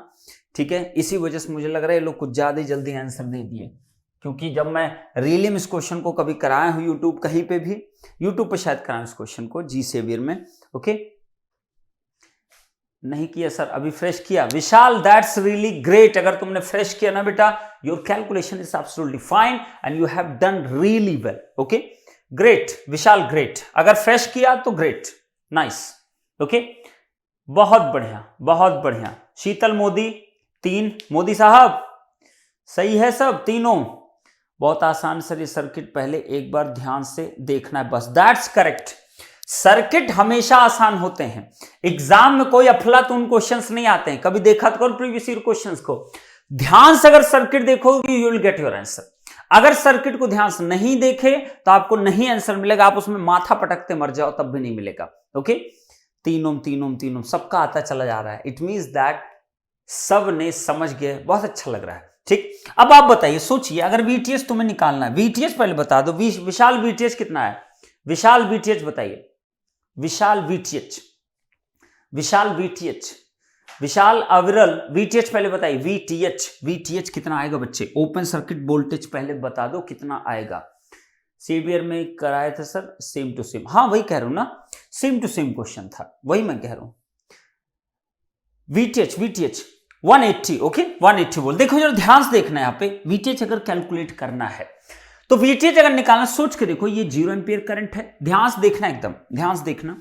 A: ठीक है। इसी वजह से मुझे लग रहा है ये लोग कुछ ज्यादा जल्दी आंसर दे दिए, क्योंकि जब मैं रियली में इस क्वेश्चन को कभी कराया हूं यूट्यूब, कहीं पे भी यूट्यूब पे शायद कराया इस क्वेश्चन को, जी सेवियर में। ओके, नहीं किया सर, अभी फ्रेश किया। विशाल, दैट्स रियली ग्रेट। अगर तुमने फ्रेश किया ना बेटा, your calculation is absolutely fine and you have done really well. Okay, great Vishal, great. अगर फ्रेश किया तो ग्रेट, नाइस। ओके, बहुत बढ़िया, बहुत बढ़िया। शीतल मोदी 3, मोदी साहब सही है सब तीनों। बहुत आसान सर ये सर्किट, पहले एक बार ध्यान से देखना है बस, दैट्स करेक्ट। सर्किट हमेशा आसान होते हैं, एग्जाम में कोई अफलातून क्वेश्चंस नहीं आते हैं। कभी देखा तो करो प्रीवियस ईयर क्वेश्चंस को, ध्यान से अगर सर्किट देखोगे you will get your answer. अगर सर्किट को ध्यान से नहीं देखे तो आपको नहीं आंसर मिलेगा, आप उसमें माथा पटकते मर जाओ तब भी नहीं मिलेगा। ओके, 3 ओम 3 ओम 3 ओम सबका आता चला जा रहा है, इट मींस दैट सब ने समझ गए, बहुत अच्छा लग रहा है। ठीक, अब आप बताइए, सोचिए, अगर वीटीएस तुम्हें निकालना है, वीटीएस पहले बता दो, विशाल वीटीएस कितना है? विशाल वीटीएच बताइए, विशाल वीटीएच, विशाल वीटीएच, विशाल अविरल वीटीएच पहले बताइए, वीटीएच कितना आएगा बच्चे? ओपन सर्किट वोल्टेज पहले बता दो कितना आएगा। सीबीआर में कराया था सर, सेम टू सेम, हाँ वही कह रहा हूं ना, सेम टू सेम क्वेश्चन था, वही मैं कह रहा हूं। VTH 180, okay 180 volt. देखो जरा ध्यान से देखना है यहाँ पे, वीटीएच अगर कैलकुलेट करना है तो वीटीएच अगर निकालना, सोच के देखो, ये 0 एम्पियर करंट है, ध्यान से देखना, एकदम ध्यान से देखना।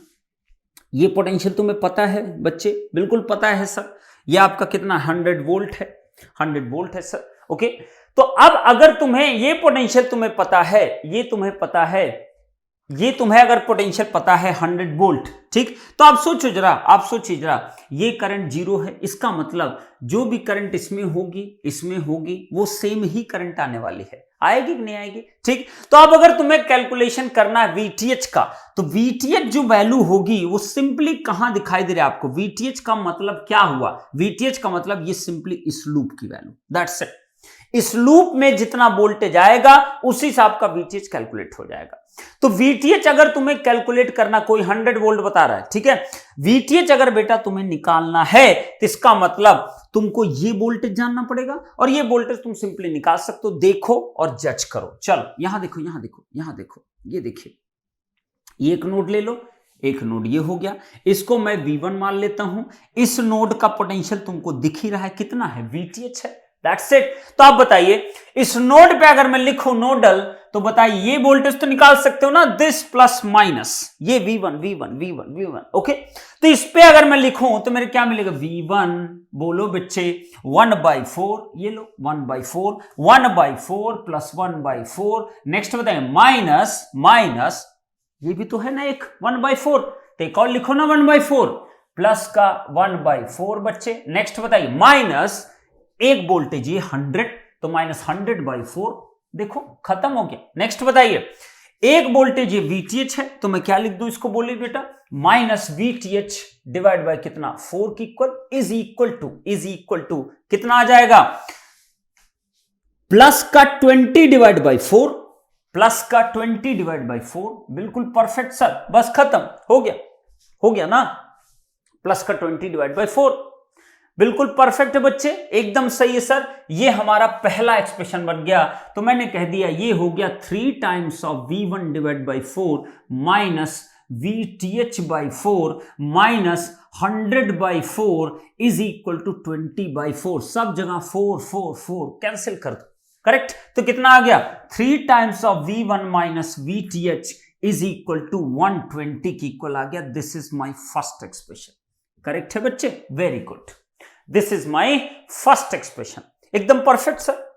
A: ये पोटेंशियल तुम्हें पता है बच्चे, बिल्कुल पता है सर, ये आपका कितना 100 वोल्ट है, 100 वोल्ट है सर। ओके, तो अब अगर तुम्हें ये पोटेंशियल तुम्हें पता है, ये तुम्हें पता है, ये तुम्हें अगर पोटेंशियल पता है 100 वोल्ट, ठीक, तो आप सोचो जरा, आप सोचिए जरा, ये करंट 0 है, इसका मतलब जो भी करंट इसमें होगी वो सेम ही करंट आने वाली है, आएगी कि नहीं आएगी? ठीक, तो अब अगर तुम्हें कैलकुलेशन करना है वीटीएच का, तो वीटीएच जो वैल्यू होगी वो सिंपली कहां दिखाई दे रहा है आपको? वीटीएच का मतलब क्या हुआ? वीटीएच का मतलब ये सिंपली इस लूप की वैल्यू, दैट्स इट। इस लूप में जितना वोल्टेज आएगा उसी हिसाब का वीटीएच कैलकुलेट हो जाएगा। तो वीटीएच अगर तुम्हें कैलकुलेट करना, कोई 100 वोल्ट बता रहा है, ठीक है, वीटीएच अगर बेटा तुम्हें निकालना है तो इसका मतलब तुमको ये वोल्टेज जानना पड़ेगा, और ये वोल्टेज तुम सिंपली निकाल सकते हो। देखो और जज करो। चलो यहां देखो, यहां देखो, यहां देखो, ये देखिए, एक नोड ले लो, एक नोड ये हो गया, इसको मैं V1 मान लेता हूं। इस नोड का पोटेंशियल तुमको दिख ही रहा है, कितना है? VTH है, दैट्स इट। तो आप बताइए, इस नोड पे अगर मैं लिखूं नोडल, तो बताइए ये वोल्टेज तो निकाल सकते हो ना, दिस प्लस माइनस, ये V1, ओके। तो इस पे अगर मैं लिखूं तो मेरे क्या मिलेगा? V1, बोलो बच्चे, 1/4, ये लो 1/4, 1/4 प्लस 1/4, नेक्स्ट बताइए माइनस, ये भी तो है ना एक 1/4, तो एक और लिखो ना 1/4, प्लस का 1/4 बच्चे, नेक्स्ट बताइए माइनस एक वोल्टेज ये 100, तो -100/4, देखो खत्म हो गया। नेक्स्ट बताइए, एक वोल्टेज ये VTH है, तो मैं क्या लिख दूं इसको, बोलिए बेटा, -VTH डिवाइड बाय कितना? 4 की इक्वल, इज इक्वल टू कितना आ जाएगा? प्लस का 20 डिवाइड बाय 4, प्लस का 20 डिवाइड बाय 4, बिल्कुल परफेक्ट सर, बस खत्म हो गया ना, प्लस का 20 डिवाइड बाय 4, बिल्कुल परफेक्ट है बच्चे, एकदम सही है सर। ये हमारा पहला एक्सप्रेशन बन गया, तो मैंने कह दिया ये हो गया 3 times of V1 divide by 4 minus VTH/4 minus 100/4 is equal to 20/4। सब जगह 4 कैंसिल कर दो, करेक्ट। तो कितना आ गया? 3 times of V1 minus VTH is equal to 120 की इक्वल आ गया। This is my first expression, correct है बच्चे, very good. This is my first expression, एकदम परफेक्ट सर।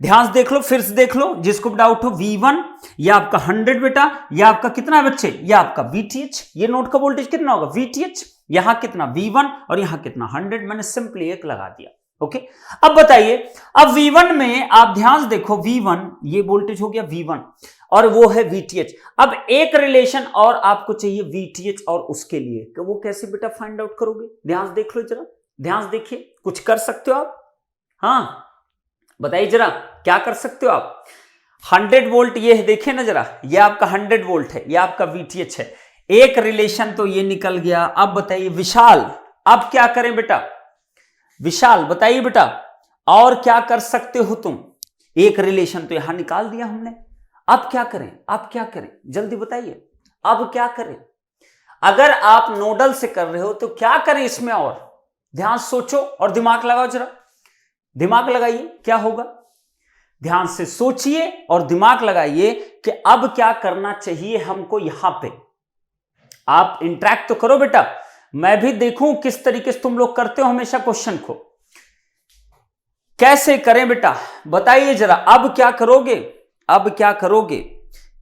A: ध्यान से देख लो, फिर से देख लो, जिसको डाउट हो। V1 ये आपका 100 बेटा, ये आपका कितना है बच्चे? ये आपका VTH, ये नोड का वोल्टेज कितना होगा? VTH, यहां कितना? V1, और यहां कितना? 100, मैंने सिंपली एक लगा दिया, ओके। अब बताइए, अब V1 में आप ध्यान से देखो, V1 ये वोल्टेज हो गया V1, और वो है VTH। अब एक रिलेशन और आपको चाहिए VTH और उसके लिए, तो वो कैसे बेटा फाइंड आउट करोगे? ध्यान से देख लो जरा, ध्यान से देखिए, कुछ कर सकते हो आप? हाँ बताइए जरा, क्या कर सकते हो आप? 100 वोल्ट ये है, देखिए ना जरा, ये आपका 100 वोल्ट है, ये आपका VTH है। एक रिलेशन तो ये निकल गया। अब बताइए विशाल, अब क्या करें बेटा? विशाल बताइए बेटा, और क्या कर सकते हो तुम? एक रिलेशन तो यहां निकाल दिया हमने, अब क्या करें? अब क्या करें जल्दी बताइए, अब क्या करें? अगर आप नोडल से कर रहे हो तो क्या करें इसमें? और ध्यान सोचो और दिमाग लगाओ, जरा दिमाग लगाइए, क्या होगा? ध्यान से सोचिए और दिमाग लगाइए कि अब क्या करना चाहिए हमको। यहां पे आप इंटरेक्ट तो करो बेटा, मैं भी देखूं किस तरीके से तुम लोग करते हो हमेशा क्वेश्चन को। कैसे करें बेटा बताइए जरा, अब क्या करोगे? अब क्या करोगे?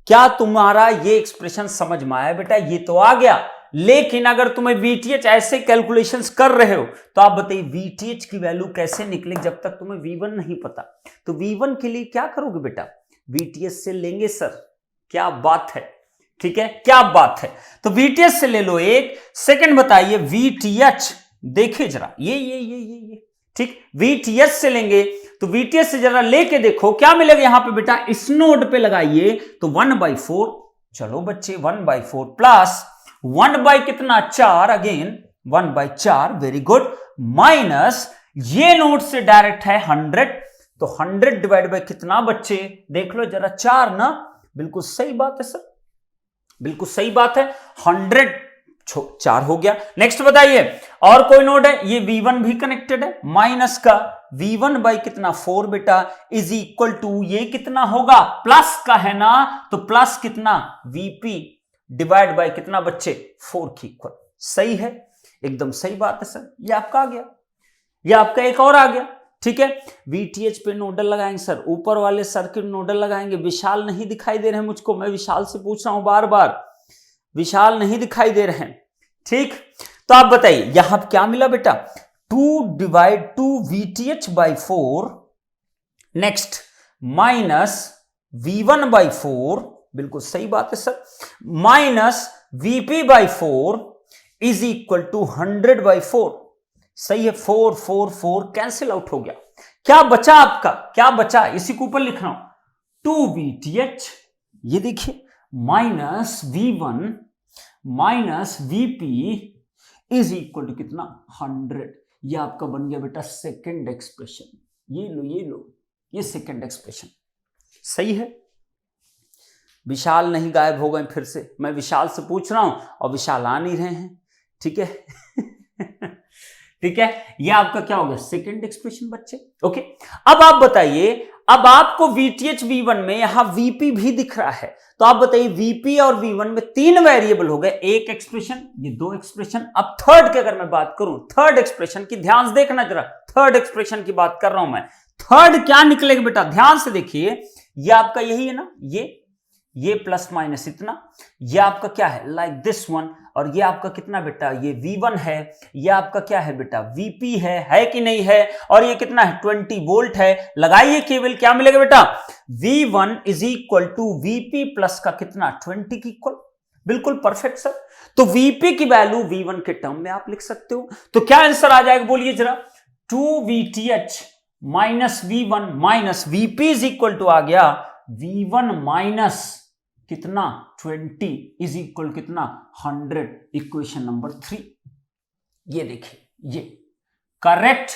A: क्या तुम्हारा ये एक्सप्रेशन समझ में आया बेटा? ये तो आ गया, लेकिन अगर तुम्हें VTH ऐसे कैलकुलेशंस कर रहे हो तो आप बताइए VTH की वैल्यू कैसे निकले जब तक तुम्हें V1 नहीं पता? तो V1 के लिए क्या करोगे बेटा? VTH से लेंगे सर, क्या बात है, ठीक है, क्या बात है। तो VTH से ले लो एक। सेकंड बताइए VTH, देखिए जरा ये ठीक, VTH से लेंगे तो VTH से जरा लेके देखो क्या मिलेगा यहां पे बेटा। इस नोड पे लगाइए तो 1/4, चलो बच्चे 1/4 प्लस 1 कितना 4, अगेन 1/4, वेरी गुड, माइनस ये नोड से डायरेक्ट है 100, तो 100 डिवाइड बाय कितना बच्चे देख लो जरा, 4 ना, बिल्कुल सही बात है सर, बिल्कुल सही बात है, 100 4 हो गया। नेक्स्ट बताइए और कोई नोड है? ये V1 भी कनेक्टेड है, माइनस का V1 बाई कितना 4 बेटा इज इक्वल टू, ये कितना होगा? प्लस का है ना, तो प्लस कितना VP डिवाइड बाय कितना बच्चे 4 की इक्वल। सही है, एकदम सही बात है सर, ये आपका आ गया, ये आपका एक और आ गया, ठीक है। VTH पे नोडल लगाएंगे सर, ऊपर वाले सर्किट नोडल लगाएंगे। विशाल नहीं दिखाई दे रहे हैं मुझको, मैं विशाल से पूछ रहा हूं बार बार, विशाल नहीं दिखाई दे रहे हैं, ठीक। तो आप बताइए यहां क्या मिला बेटा? 2 VTH by 4, next minus V1/4, बिल्कुल सही बात है sir, minus VP/4 is equal to 100/4। सही है, 4 4 4 कैंसिल आउट हो गया। क्या बचा आपका? क्या बचा? इसी के ऊपर लिख रहा हूं 2 VTH, ये देखिए, minus V1 minus VP is equal to कितना 100। ये आपका बन गया बेटा सेकंड एक्सप्रेशन। ये लो ये लो, ये सेकंड एक्सप्रेशन। सही है। विशाल नहीं गायब हो गए फिर से, मैं विशाल से पूछ रहा हूं और विशाल आ नहीं रहे हैं, ठीक है। ठीक है, ये आपका क्या हो गया? सेकंड एक्सप्रेशन बच्चे। ओके, अब आप बताइए, अब आपको VTH V1 में यहां VP भी दिख रहा है, तो आप बताइए VP और V1 में 3 वेरिएबल हो गए, एक एक्सप्रेशन, ये 2 एक्सप्रेशन। अब थर्ड की अगर मैं बात करूं, थर्ड एक्सप्रेशन की ध्यान से देखना जरा, थर्ड एक्सप्रेशन की बात कर रहा हूं मैं। थर्ड क्या निकलेगा बेटा? ध्यान से देखिए, ये आपका यही है ना, ये प्लस माइनस इतना, ये आपका क्या है लाइक दिस वन, और ये आपका कितना बेटा? ये V1 है, ये आपका क्या है बेटा? VP है कि नहीं है? और ये कितना है? 20 वोल्ट है। लगाइए केवल, क्या मिलेगा बेटा? V1 is equal to VP plus का कितना 20 की इक्वल। बिल्कुल परफेक्ट सर। तो VP की वैल्यू V1 के टर्म में आप लिख सकते हो, तो क्या आंसर आ जाएगा बोलिए जरा? 2 VTH minus V1 minus VP is equal to आ गया V1 माइनस कितना 20 इज इक्वल कितना 100, इक्वेशन नंबर 3। ये देखिए, ये करेक्ट।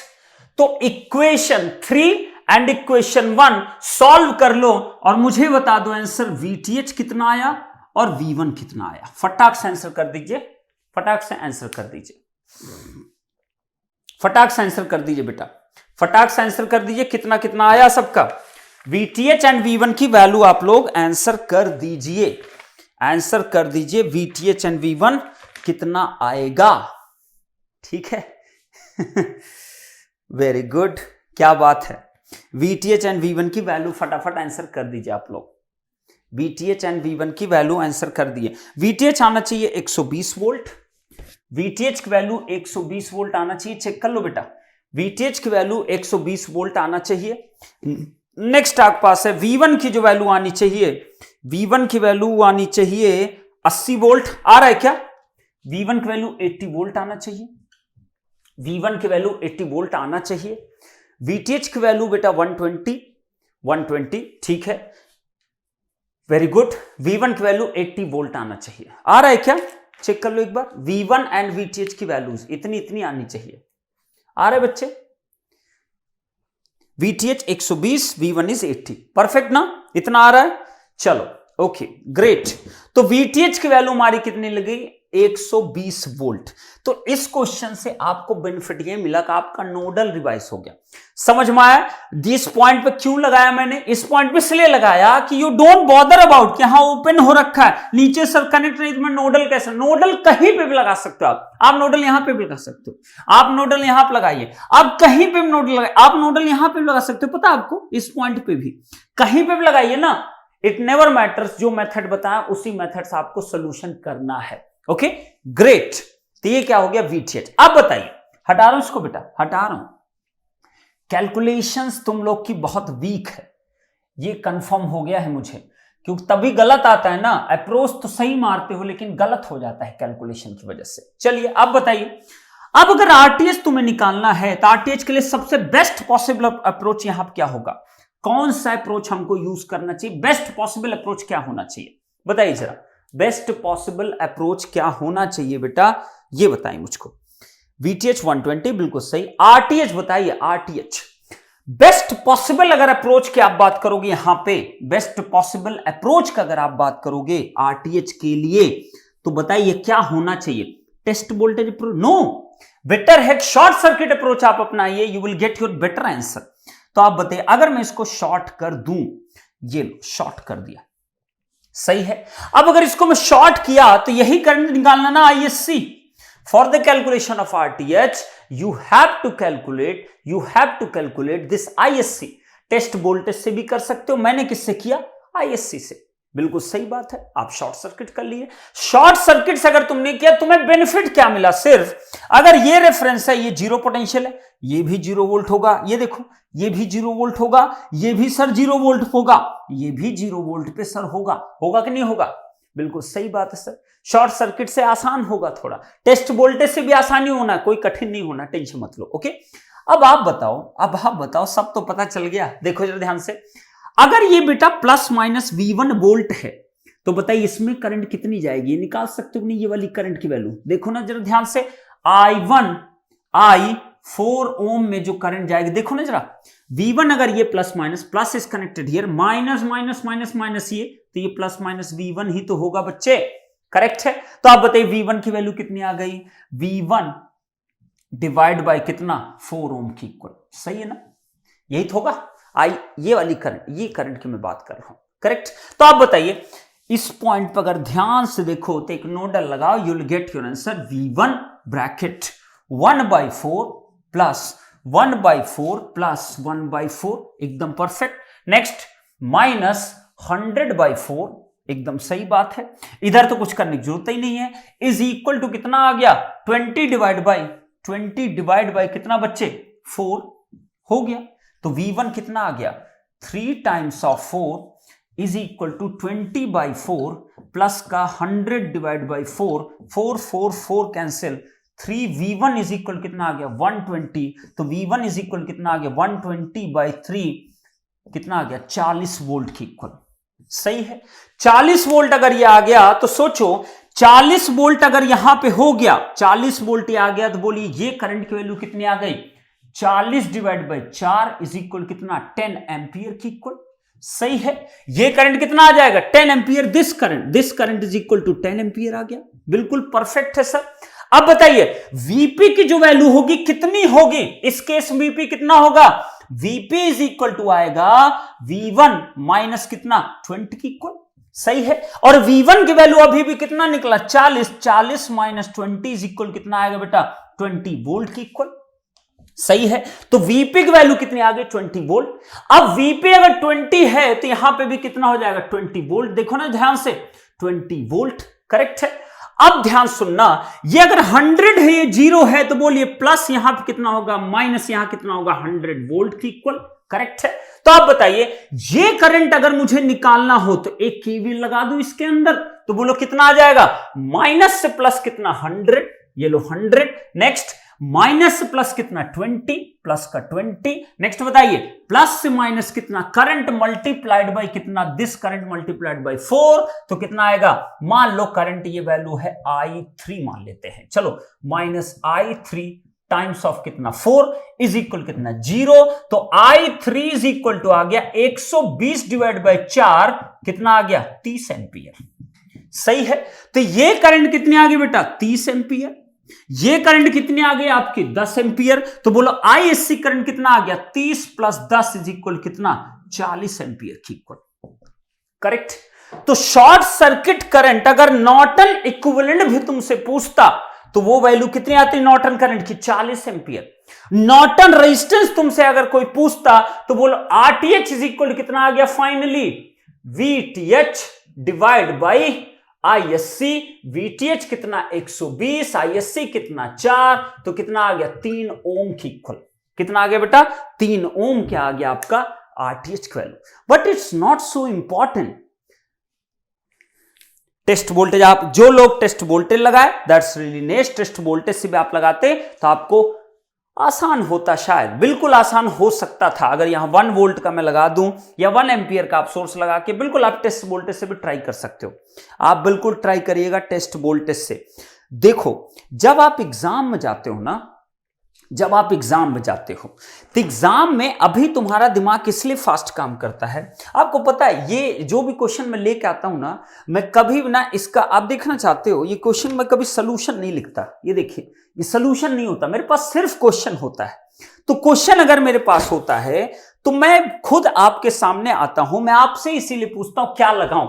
A: तो इक्वेशन 3 एंड इक्वेशन 1 सॉल्व कर लो और मुझे बता दो आंसर VTH कितना आया और V1 कितना आया। फटाक से आंसर कर दीजिए, फटाक से आंसर कर दीजिए, फटाक से आंसर कर दीजिए बेटा, फटाक से आंसर कर दीजिए, कितना कितना आया सबका। VTH एंड V1 की वैल्यू आप लोग आंसर कर दीजिए, आंसर कर दीजिए, VTH एंड V1 कितना आएगा, ठीक है। वेरी गुड, क्या बात है। VTH एंड V1 की वैल्यू फटाफट आंसर कर दीजिए आप लोग। VTH एंड V1 की वैल्यू आंसर कर दिए। VTH आना चाहिए 120 वोल्ट, VTH की वैल्यू 120 वोल्ट आना चाहिए, चेक कर लो बेटा। VTH की वैल्यू 120 वोल्ट आना चाहिए। नेक्स्ट आपके पास है V1 की जो वैल्यू आनी चाहिए, V1 की वैल्यू आनी चाहिए 80 वोल्ट। आ रहा है क्या? V1 की वैल्यू 80 वोल्ट आना चाहिए, V1 की वैल्यू 80 वोल्ट आना चाहिए। VTH की वैल्यू बेटा 120, ठीक है। Very good. V1 की वैल्यू 80 वोल्ट आना चाहिए। आ रहा है क्या? चेक कर लो एक बार। V1 एंड VTH की वैल्यूज इतनी इतनी आनी चाहिए। आ रहे बच्चे? VTH 120, V1 is 80। परफेक्ट ना? इतना आ रहा है? चलो ओके ग्रेट। तो VTH की वैल्यू हमारी कितनी लगी? 120 वोल्ट। तो इस क्वेश्चन से आपको बेनिफिट ये मिला कि आपका नोडल रिवाइज हो गया। समझ में आया? इस पॉइंट पे क्यों लगाया मैंने? इस पॉइंट पे इसलिए लगाया कि यू डोंट बॉदर अबाउट कि यहां ओपन हो रखा है, नीचे सर कनेक्ट नहीं, तो मैं नोडल कैसे? नोडल कहीं पे भी लगा सकते हो आप नोडल यहां पे भी लगा सकते हो, आप नोडल यहां पे लगाइए, आप कहीं पे भी नोडल लगाइए, आप नोडल यहां पे भी लगा सकते हो। पता आपको इस पॉइंट पे भी कहीं पे भी लगाइए ना, इट नेवर मैटर्स। जो मेथड बताया उसी मेथड से आपको सोल्यूशन करना है। Okay great. तो ये क्या हो गया? VTH। अब बताइए, हटा रहा हूं इसको बेटा, हटा रहा हूं। कैलकुलेशंस तुम लोग की बहुत वीक है, ये कंफर्म हो गया है मुझे, क्योंकि तभी गलत आता है ना। अप्रोच तो सही मारते हो लेकिन गलत हो जाता है कैलकुलेशन की वजह से। चलिए अब बताइए, अब अगर RTH तुम्हें निकालना है तो RTH के लिए सबसे बेस्ट पॉसिबल अप्रोच यहां क्या होगा? कौन सा अप्रोच हमको यूज करना चाहिए? बेस्ट पॉसिबल अप्रोच क्या होना चाहिए? बताइए जरा, बेस्ट पॉसिबल अप्रोच क्या होना चाहिए बेटा? ये बताइए मुझको। VTH 120 बिल्कुल सही। RTH बताइए, RTH बेस्ट पॉसिबल अगर अप्रोच की आप बात करोगे यहां पे, बेस्ट पॉसिबल अप्रोच का अगर आप बात करोगे RTH के लिए, तो बताइए क्या होना चाहिए? Test voltage approach? No, better है शॉर्ट सर्किट अप्रोच आप अपनाइए, you will get your better answer. तो आप बताइए, अगर मैं इसको शॉर्ट कर दूं, ये लो शॉर्ट कर दिया, सही है। अब अगर इसको मैं शॉर्ट किया तो यही करंट निकालना ना, ISC। For the calculation of RTH you have to calculate this ISC। Test voltage से भी कर सकते हो, मैंने किससे किया? ISC से। बिल्कुल सही बात है, आप शॉर्ट सर्किट कर लिए। शॉर्ट सर्किट से अगर तुमने किया, तुम्हें बेनिफिट क्या मिला? सिर्फ अगर ये रेफरेंस है, ये जीरो पोटेंशियल है, ये भी 0 वोल्ट होगा, ये देखो ये भी 0 वोल्ट होगा, ये भी सर 0 वोल्ट होगा, ये भी 0 वोल्ट पे सर होगा कि नहीं होगा? बिल्कुल सही बात है सर। शॉर्ट सर्किट से आसान होगा थोड़ा, टेस्ट वोल्टेज से भी आसानी होना, कोई कठिन नहीं होना, टेंशन मत लो। ओके अब आप बताओ, सब तो पता चल गया। देखो जरा ध्यान से, अगर ये बेटा प्लस माइनस V1 वोल्ट है तो बताइए इसमें करंट कितनी जाएगी? ये निकाल सकते हो नहीं ये वाली करंट की वैल्यू? देखो ना जरा ध्यान से, I4 ओम में जो करंट जाएगी, देखो ना जरा, V1 अगर ये plus minus, plus is connected here, minus minus minus minus ये, तो ये प्लस माइनस V1 ही तो होगा बच्चे, करेक्ट है। तो आप बताइए V1 की वैल्यू कितनी आ गई? V1 डिवाइड बाय कितना? 4 ओम की इक्वल, सही है ना? यही तो होगा। ये वाली करंट, ये करंट की मैं बात कर रहा हूं, करेक्ट। तो आप बताइए इस पॉइंट पर अगर ध्यान से देखो तो एक नोडल लगाओ, you will get your answer. V1 bracket 1/4 plus 1/4 plus 1/4, एकदम परफेक्ट। नेक्स्ट माइनस 100/4, एकदम सही बात है, इधर तो कुछ करने की जरूरत ही नहीं है। इज इक्वल टू कितना आ गया? 20 डिवाइड बाय कितना बच्चे? 4 हो गया। तो V1 कितना आ गया? 3 times of 4 is equal to 20/4 plus का 100 divide by 4, 4 cancel, 3 V1 is equal कितना आ गया? 120। तो V1 इज इक्वल कितना आ गया? 120/3 कितना आ गया? 40 वोल्ट की इक्वल, सही है। 40 वोल्ट अगर ये आ गया तो सोचो 40 वोल्ट अगर यहां पे हो गया, 40 वोल्ट ये आ गया, तो बोलिए ये करंट की वैल्यू कितनी आ गई? 40 डिवाइड बाय 4 इज इक्वल कितना? 10 एम्पियर की इक्वल, सही है। ये करंट कितना आ जाएगा? 10 ampere. This current is equal to 10 ampere आ गया, बिल्कुल परफेक्ट है सर। अब बताइए Vp की जो वैल्यू होगी कितनी होगी? इस केस Vp कितना होगा? Vp इज इक्वल टू आएगा V1 माइनस कितना? 20 की इक्वल, सही है। और V1 की वैल्यू अभी भी कितना निकला? 40 माइनस 20 इज इक्वल कितना आएगा बेटा? 20 वोल्ट की इक्वल, सही है। तो Vp की वैल्यू कितनी आ गई? 20 वोल्ट। अब Vp अगर 20 है तो यहां पे भी कितना हो जाएगा? 20 वोल्ट। देखो ना ध्यान से, 20 वोल्ट, करेक्ट है। अब ध्यान सुनना, ये अगर 100 है, ये 0 है, तो बोलिए प्लस यहां पे कितना होगा? माइनस यहां कितना होगा? 100 वोल्ट की इक्वल, करेक्ट है। तो आप बताइए ये करंट अगर मुझे निकालना हो तो एक केवीएल लगा दूं इसके अंदर, तो बोलो कितना आ जाएगा? माइनस से प्लस कितना? 100, ये लो 100। नेक्स्ट माइनस से प्लस कितना 20, प्लस का 20। नेक्स्ट बताइए प्लस से माइनस कितना करंट मल्टीप्लाइड बाय कितना दिस करंट मल्टीप्लाइड बाय 4, तो कितना आएगा, मान लो करंट ये वैल्यू है I3 मान लेते हैं, चलो माइनस I3 टाइम्स ऑफ कितना 4 इज इक्वल कितना 0, तो I3 इज इक्वल टू आ गया 120 डिवाइड बाय 4 कितना आ गया 30 एम्पियर। सही है, तो ये करंट कितने आ गए बेटा 30 एम्पियर, ये करंट कितने आ गए आपके 10 एम्पियर, तो बोलो ISC करंट कितना आ गया 30 प्लस 10 इज इक्वल कितना 40 एम्पियर की इक्वल। करेक्ट। तो शॉर्ट सर्किट करंट अगर नॉर्टन इक्विवेलेंट भी तुमसे पूछता तो वो वैल्यू कितनी आती नॉर्टन करंट की 40 एम्पियर। नॉर्टन रेजिस्टेंस तुमसे अगर कोई पूछता तो बोलो RTH इज इक्वल कितना आ गया finally VTH divide by ISC। VTH कितना 120, ISC कितना 4, तो कितना आ गया 3 ओम की इक्वल। कितना आ गया बेटा 3 ओम क्या आ गया आपका RTH की value. But it's not so important. Test voltage आप जो लोग टेस्ट वोल्टेज लगाए that's really nice, test voltage से भी आप लगाते तो आपको आसान होता, शायद बिल्कुल आसान हो सकता था। अगर यहां 1 वोल्ट का मैं लगा दूं या 1 एम्पियर का आप सोर्स लगा के बिल्कुल आप टेस्ट वोल्टेज से भी ट्राई कर सकते हो। आप बिल्कुल ट्राई करिएगा टेस्ट वोल्टेज से। देखो जब आप एग्जाम में जाते हो ना, जब आप एग्जाम में जाते हो तो एग्जाम में अभी तुम्हारा दिमाग इसलिए फास्ट काम करता है, आपको पता है ये जो भी क्वेश्चन मैं लेके आता हूं ना, मैं कभी भी ना इसका आप देखना चाहते हो ये क्वेश्चन में कभी सोल्यूशन नहीं लिखता। ये देखिए ये सोल्यूशन नहीं होता, मेरे पास सिर्फ क्वेश्चन होता है। तो क्वेश्चन अगर मेरे पास होता है तो मैं खुद आपके सामने आता हूं, मैं आपसे इसीलिए पूछता हूं क्या लगाऊं।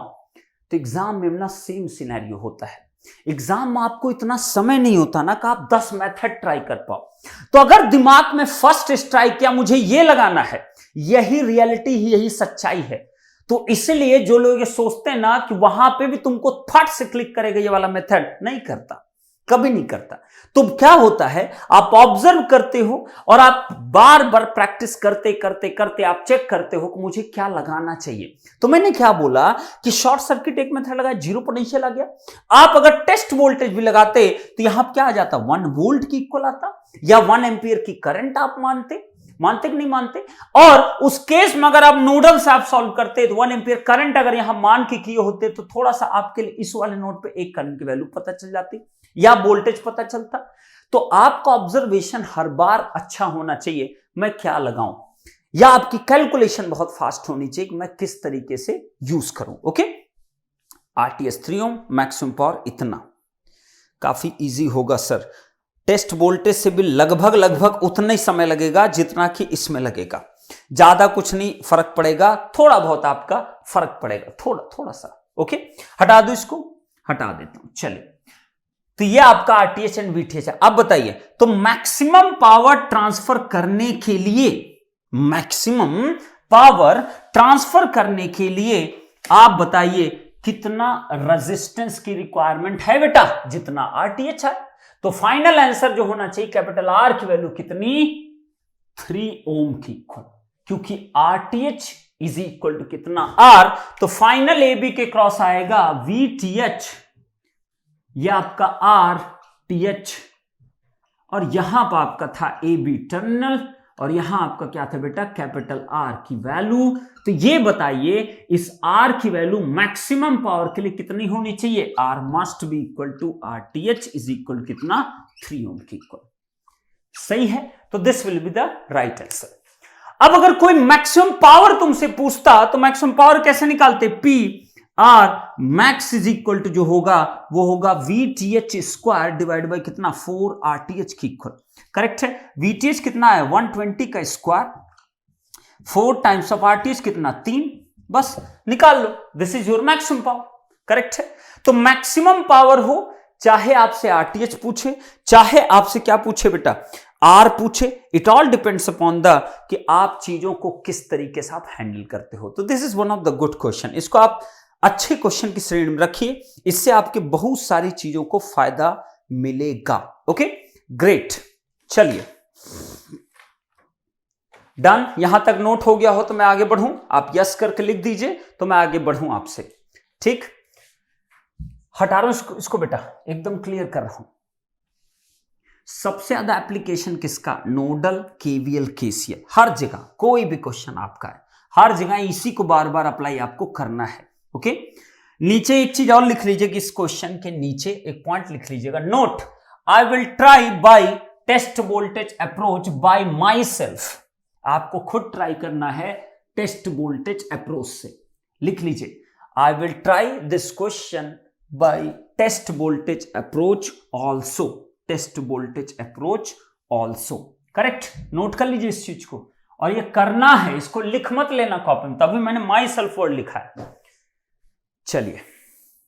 A: तो एग्जाम में ना सेम सिनेरियो होता है। एग्जाम में आपको इतना समय नहीं होता ना कि आप 10 मेथड ट्राई कर पाओ। तो अगर दिमाग में फर्स्ट स्ट्राइक किया मुझे ये लगाना है, यही रियलिटी ही यही सच्चाई है। तो इसलिए जो लोग ये सोचते हैं ना कि वहां पे भी तुमको फट से क्लिक करेगा ये वाला मेथड, नहीं करता, कभी नहीं करता। तो क्या होता है आप ऑब्जर्व करते हो और आप बार बार प्रैक्टिस करते करते करते आप चेक करते हो कि मुझे क्या लगाना चाहिए। तो मैंने क्या बोला कि शॉर्ट सर्किट एक मेथड लगाया, जीरो पोटेंशियल आ गया। आप अगर टेस्ट वोल्टेज भी लगाते तो यहां क्या आ जाता 1 वोल्ट की इक्वल आता, या 1 एम्पियर की करंट आप मानते कि नहीं मानते। और उस केस में अगर आप नोडल से आप सॉल्व करते तो 1 एम्पियर करंट अगर यहां मान के किए होते तो थोड़ा सा आपके लिए इस वाले नोड पे एक करंट की वैल्यू पता चल जाती या वोल्टेज पता चलता। तो आपका ऑब्जर्वेशन हर बार अच्छा होना चाहिए, मैं क्या लगाऊं, या आपकी कैलकुलेशन बहुत फास्ट होनी चाहिए कि मैं किस तरीके से यूज करूं। ओके, RTH 3 ओम, मैक्सिमम पावर इतना, काफी इजी होगा सर। टेस्ट वोल्टेज से भी लगभग उतना ही समय लगेगा जितना कि इसमें लगेगा, ज्यादा कुछ नहीं फर्क पड़ेगा, थोड़ा बहुत आपका फर्क पड़ेगा, थोड़ा सा। ओके, हटा दो इसको, हटा देता हूं। चलिए, तो ये आपका RTH एंड VTH है। अब बताइए तो मैक्सिमम पावर ट्रांसफर करने के लिए, मैक्सिमम पावर ट्रांसफर करने के लिए आप बताइए कितना रेजिस्टेंस की रिक्वायरमेंट है बेटा, जितना RTH है। तो फाइनल आंसर जो होना चाहिए कैपिटल R की वैल्यू कितनी 3 ओम की इक्वल, क्योंकि RTH इज इक्वल टू कितना R। तो फाइनल AB के क्रॉस आएगा VTH, यह आपका RTH, और यहां पर आपका था AB टर्मिनल, और यहां आपका क्या था बेटा कैपिटल R की वैल्यू। तो ये बताइए इस R की वैल्यू मैक्सिमम पावर के लिए कितनी होनी चाहिए, R must be equal to RTH is equal कितना 3 ओम की इक्वल। सही है, तो this will be the right answer. अब अगर कोई मैक्सिमम पावर तुमसे पूछता तो मैक्सिमम पावर कैसे निकालते, P R max is equal to जो होगा वो होगा VTH स्क्वायर डिवाइड बाई कितना 4 RTH की इक्वल। करेक्ट है, VTH कितना है 120 का स्क्वायर, 4 टाइम्स ऑफ RTH कितना 3, बस निकाल लो, this is your maximum power. Correct है, तो मैक्सिमम पावर हो चाहे आपसे RTH पूछे चाहे आपसे क्या पूछे बेटा R पूछे, it all depends upon the कि आप चीजों को किस तरीके से आप हैंडल करते हो। तो this is one of the good question, इसको आप अच्छे क्वेश्चन की श्रेणी में रखिए, इससे आपके बहुत सारी चीजों को फायदा मिलेगा। ओके ग्रेट, चलिए डन। यहां तक नोट हो गया हो तो मैं आगे बढ़ूं, आप यस करके लिख दीजिए तो मैं आगे बढ़ूं आपसे। ठीक, हटा रहा हूं इसको बेटा, एकदम क्लियर कर रहा हूं। सबसे ज्यादा एप्लीकेशन किसका? नोडल, केवीएल, केसीएल, हर जगह कोई भी क्वेश्चन आपका है, हर जगह इसी को बार बार अप्लाई आपको करना है। ओके, नीचे एक चीज और लिख लीजिए कि इस क्वेश्चन के नीचे एक पॉइंट लिख लीजिएगा, note I will try by test voltage approach by myself. आपको खुद ट्राई करना है टेस्ट वोल्टेज अप्रोच से। लिख लीजिए, I will try this question by test voltage approach also, test voltage approach also. Correct, note कर लीजिए इस चीज को, और ये करना है, इसको लिख मत लेना कॉपी में, तभी मैंने माई सेल्फ वर्ड लिखा है। चलिए,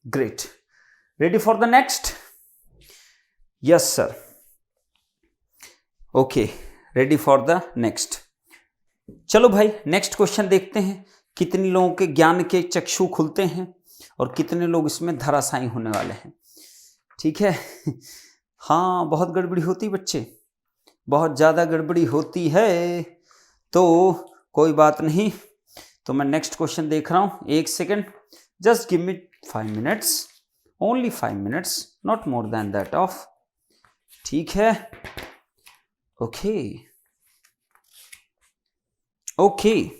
A: great, ready for the next? Yes sir, okay, ready for the next. चलो भाई, नेक्स्ट क्वेश्चन देखते हैं कितने लोगों के ज्ञान के चक्षु खुलते हैं और कितने लोग इसमें धराशायी होने वाले हैं। ठीक है हाँ, बहुत गड़बड़ी होती बच्चे, बहुत ज़्यादा गड़बड़ी होती है, तो कोई बात नहीं। तो मैं नेक्स्ट क्वेश्चन देख रहा हूँ, एक second, just give me 5 minutes, only 5 minutes, not more than that of. ठीक है, ओके ओके,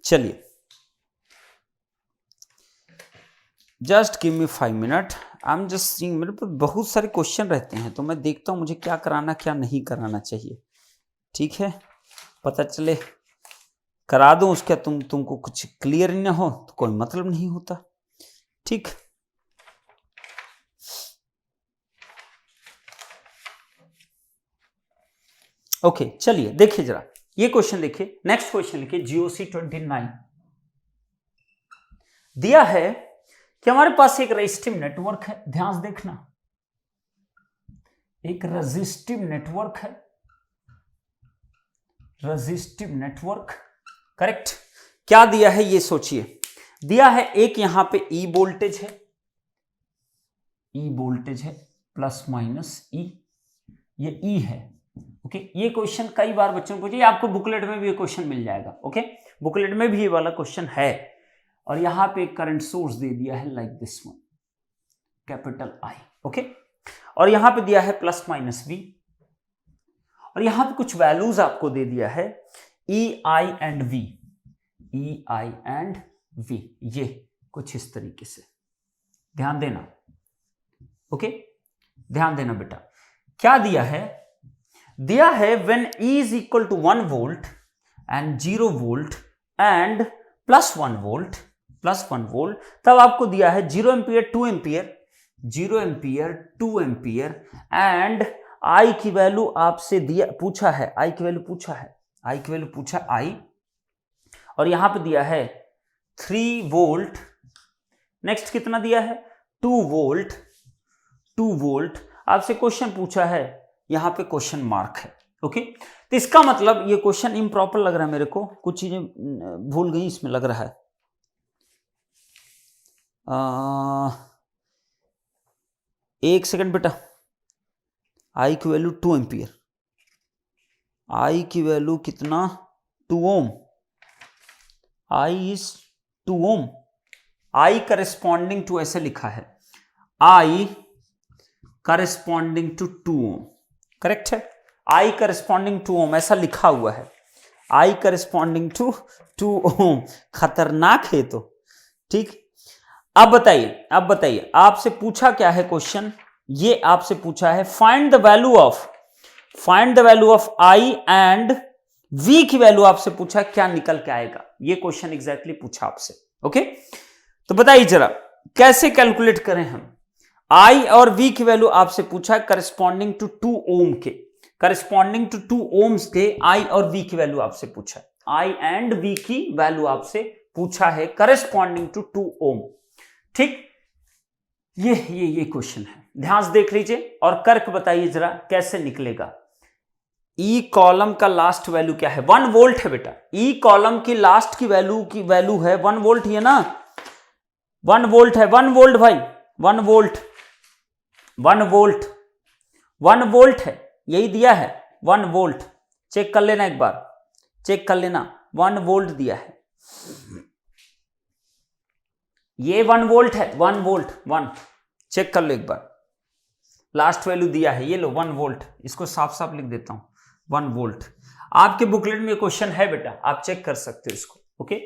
A: चलिए, just give me 5 minutes। I am just seeing, मेरे पास बहुत सारे क्वेश्चन रहते हैं, तो मैं देखता हूं मुझे क्या कराना क्या नहीं कराना चाहिए। ठीक है, पता चले करा दूं, उसका तुमको कुछ क्लियर ही ना हो तो कोई मतलब नहीं होता। ठीक, ओके, चलिए देखिए जरा ये क्वेश्चन देखिए, नेक्स्ट क्वेश्चन लिखिए, GOC 29 दिया है कि हमारे पास एक रेजिस्टिव नेटवर्क है, ध्यान से देखना, एक रेजिस्टिव नेटवर्क है, रेजिस्टिव नेटवर्क। करेक्ट, क्या दिया है ये सोचिए, दिया है एक यहां पे ई वोल्टेज है, ई वोल्टेज है प्लस माइनस ई, ये ई है। ओके, ये क्वेश्चन कई बार बच्चों को पूछे, आपको बुकलेट में भी ये क्वेश्चन मिल जाएगा। ओके, बुकलेट में भी ये वाला क्वेश्चन है, और यहां पे एक करंट सोर्स दे दिया है like this one, capital I. Okay, और यहां पे दिया है प्लस माइनस वी, और यहां पे कुछ वैल्यूज आपको दे दिया है E I and V, E I and V, ये कुछ इस तरीके से, ध्यान देना। ओके, ध्यान देना बेटा, क्या दिया है, दिया है when E is equal to 1 volt and 0 volt and plus 1 volt, तब आपको दिया है 0 ampere 2 ampere, 0 ampere 2 ampere, and I की वैल्यू आपसे दिया, पूछा है, आई की वैल्यू पूछा है, आई की वैल्यू पूछा आई, और यहां पे दिया है 3 volt, नेक्स्ट कितना दिया है 2 volt, 2 volt, आपसे क्वेश्चन पूछा है, यहां पे क्वेश्चन मार्क है। ओके, तो इसका मतलब ये क्वेश्चन इम्प्रॉपर लग रहा है मेरे को, कुछ चीजें भूल गई इसमें लग रहा है। एक सेकंड बेटा, आई की वैल्यू 2 एम्पियर, आई की वैल्यू कितना 2 ohm, I is 2 ohm, I corresponding to, ऐसे लिखा है I corresponding to 2 ohm, correct है, आई करस्पॉन्डिंग टू ओम ऐसा लिखा हुआ है, आई करस्पॉन्डिंग टू 2 ओम, खतरनाक है तो। ठीक, अब बताइए आपसे पूछा क्या है क्वेश्चन, ये आपसे पूछा है find the value of I and V की वैल्यू आपसे पूछा, क्या निकल के आएगा, ये क्वेश्चन एग्जैक्टली पूछा आपसे। ओके, तो बताइए जरा कैसे कैलकुलेट करें हम, आई और वी की वैल्यू आपसे पूछा करस्पॉन्डिंग टू 2 ओम के, करस्पॉन्डिंग टू 2 ओम्स के आई और वी की वैल्यू आपसे पूछा, आई एंड वी की वैल्यू आपसे पूछा है करस्पॉन्डिंग टू 2 ओम। ठीक, ये क्वेश्चन है, ध्यान से देख लीजिए और करके बताइए जरा कैसे निकलेगा। ई कॉलम का लास्ट वैल्यू क्या है, 1 वोल्ट है बेटा, ई कॉलम की लास्ट की वैल्यू है 1 वोल्ट, ही है ना, 1 वोल्ट है, 1 वोल्ट भाई, 1 वोल्ट, 1 वोल्ट है, यही दिया है 1 वोल्ट, चेक कर लेना एक बार, चेक कर लेना, 1 वोल्ट दिया है, ये 1 वोल्ट है, 1 वोल्ट 1, चेक कर लो एक बार, लास्ट वैल्यू दिया है, ये लो 1 वोल्ट, इसको साफ साफ लिख देता हूं 1 वोल्ट। आपके बुकलेट में क्वेश्चन है बेटा, आप चेक कर सकते हो इसको। ओके,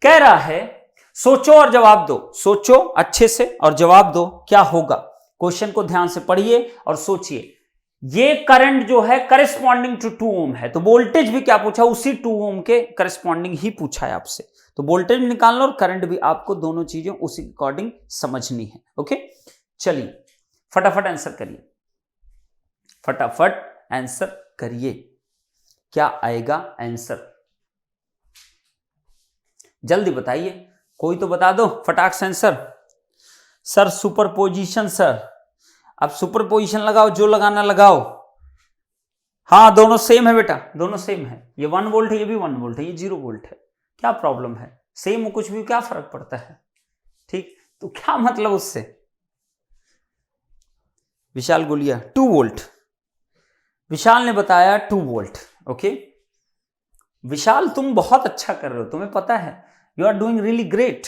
A: कह रहा है सोचो और जवाब दो, सोचो अच्छे से और जवाब दो क्या होगा। क्वेश्चन को ध्यान से पढ़िए और सोचिए। ये करंट जो है करेस्पॉन्डिंग टू 2 ओम है, तो वोल्टेज भी क्या पूछा, उसी 2 ओम के करेस्पॉन्डिंग ही पूछा है आपसे। तो वोल्टेज भी निकालना और करंट भी, आपको दोनों चीजें उसी अकॉर्डिंग समझनी है। ओके, चलिए फटाफट आंसर करिए, फटाफट आंसर करिए, क्या आएगा आंसर, जल्दी बताइए, कोई तो बता दो फटाक से आंसर। सर सुपरपोजिशन सर, अब सुपरपोजिशन लगाओ, जो लगाना लगाओ। हाँ दोनों सेम है बेटा, दोनों सेम है, ये 1 वोल्ट है, ये भी 1 वोल्ट है, ये 0 वोल्ट है, क्या प्रॉब्लम है, सेम हो कुछ भी, क्या फर्क पड़ता है। ठीक, तो क्या मतलब उससे। विशाल गोलिया 2 वोल्ट, विशाल ने बताया 2 वोल्ट। ओके विशाल, तुम बहुत अच्छा कर रहे हो, तुम्हें पता है, you are doing really great.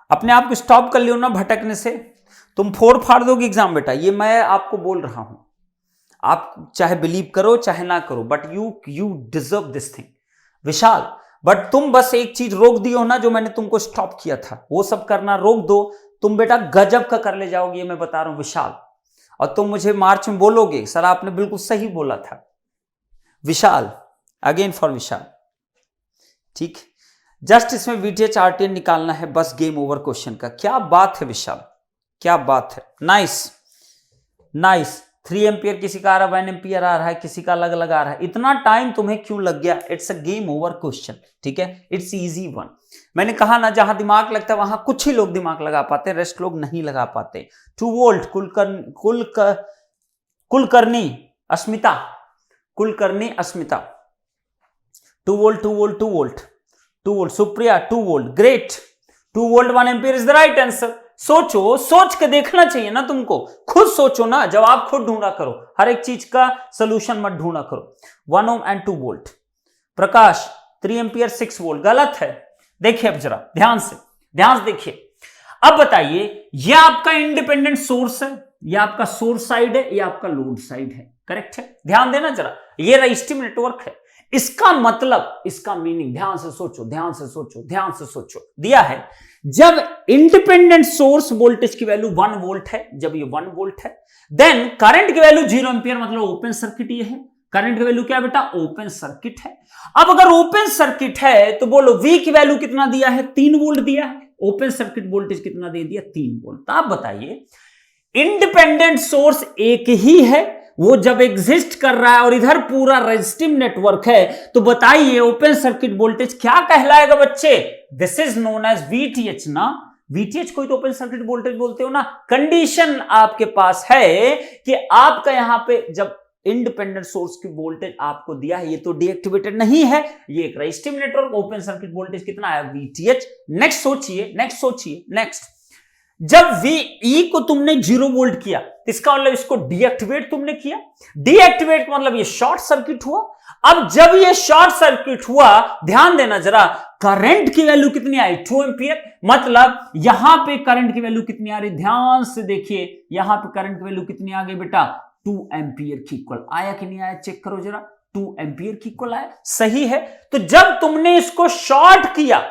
A: अपने आप को स्टॉप कर लियो ना भटकने से, तुम फोड़ फाड़ दोगे एग्जाम बेटा, ये मैं आपको बोल रहा हूं। आप चाहे बिलीव करो चाहे ना करो, but you deserve this thing Vishal. But तुम बस एक चीज रोक दियो ना, जो मैंने तुमको स्टॉप किया था, वो सब करना रोक दो, तुम बेटा गजब का कर ले जाओगे, ये मैं बता रहा हूं विशाल। और तुम मुझे मार्च में बोलोगे सर आपने बिल्कुल सही बोला था। विशाल, अगेन फॉर विशाल। ठीक, जस्ट इसमें VTH RTN निकालना है, बस गेम ओवर क्वेश्चन का। क्या बात है विशाल, क्या बात है, नाइस नाइस। 3 एम्पियर किसी का आ रहा है, 1 एम्पियर आ रहा है, किसी का अलग अलग आ रहा है। इतना टाइम तुम्हें क्यों लग गया, it's a game over question. ठीक है, इट्स इजी वन। मैंने कहा ना, जहां दिमाग लगता है वहां कुछ ही लोग दिमाग लगा पाते हैं, रेस्ट लोग नहीं लगा पाते। 2 volt Kulkarni Asmita, Kulkarni Asmita 2 volt 2 volt 2 volt 2 volt. Supriya 2 volt, great. 2 volt 1 ampere is the right answer. सोचो, सोच के देखना चाहिए ना तुमको, खुद सोचो ना, जवाब खुद ढूंढा करो, हर एक चीज का सोल्यूशन मत ढूंढा करो। 1 ohm and 2 volt. Prakash 3 ampere 6 volt, गलत है। देखिए अब जरा ध्यान से देखिए, अब बताइए, यह आपका इंडिपेंडेंट सोर्स है, यह आपका सोर्स साइड है, यह आपका लोड साइड है, करेक्ट है। ध्यान देना जरा, यह रेजिस्टिव नेटवर्क है। इसका मतलब, इसका मीनिंग, ध्यान से सोचो, ध्यान से सोचो, ध्यान से सोचो। दिया है जब इंडिपेंडेंट सोर्स वोल्टेज की वैल्यू 1 वोल्ट है, जब ये 1 वोल्ट है, देन करंट की वैल्यू 0 एम्पियर, मतलब ओपन सर्किट ये है। करंट की वैल्यू क्या बेटा, ओपन सर्किट है। अब अगर ओपन सर्किट है तो बोलो V की वैल्यू कितना दिया है, 3 वोल्ट दिया है। ओपन सर्किट वोल्टेज कितना दे दिया, 3 वोल्ट। तो आप बताइए, इंडिपेंडेंट सोर्स एक ही है, वो जब एग्जिस्ट कर रहा है और इधर पूरा रेजिस्टिव नेटवर्क है, तो बताइए ओपन सर्किट वोल्टेज क्या कहलाएगा बच्चे, this is known as VTH ना। VTH कोई तो ओपन सर्किट वोल्टेज बोलते हो ना। कंडीशन आपके पास है कि आपका यहां पे जब इंडिपेंडेंट सोर्स की वोल्टेज आपको दिया है, ये तो डीएक्टिवेटेड नहीं है, ये एक resistive network, open circuit voltage कितना है, VTH। नेक्स्ट सोचिए, नेक्स्ट सोचिए, नेक्स्ट। जब VE को तुमने 0 वोल्ट किया, इसका मतलब इसको डीएक्टिवेट तुमने किया। डीएक्टिवेट मतलब ये शॉर्ट सर्किट हुआ। अब जब ये शॉर्ट सर्किट हुआ, ध्यान देना जरा, करंट की वैल्यू कितनी आई, 2 एम्पियर। मतलब यहां पे करंट की वैल्यू कितनी आ रही, ध्यान से देखिए, यहां पे करंट की वैल्यू कितनी आ गई बेटा, 2 एम्पियर की इक्वल। आया कि नहीं आया, चेक करो जरा, 2 एम्पियर की इक्वल आया, सही है। तो जब तुमने इसको शॉर्ट किया,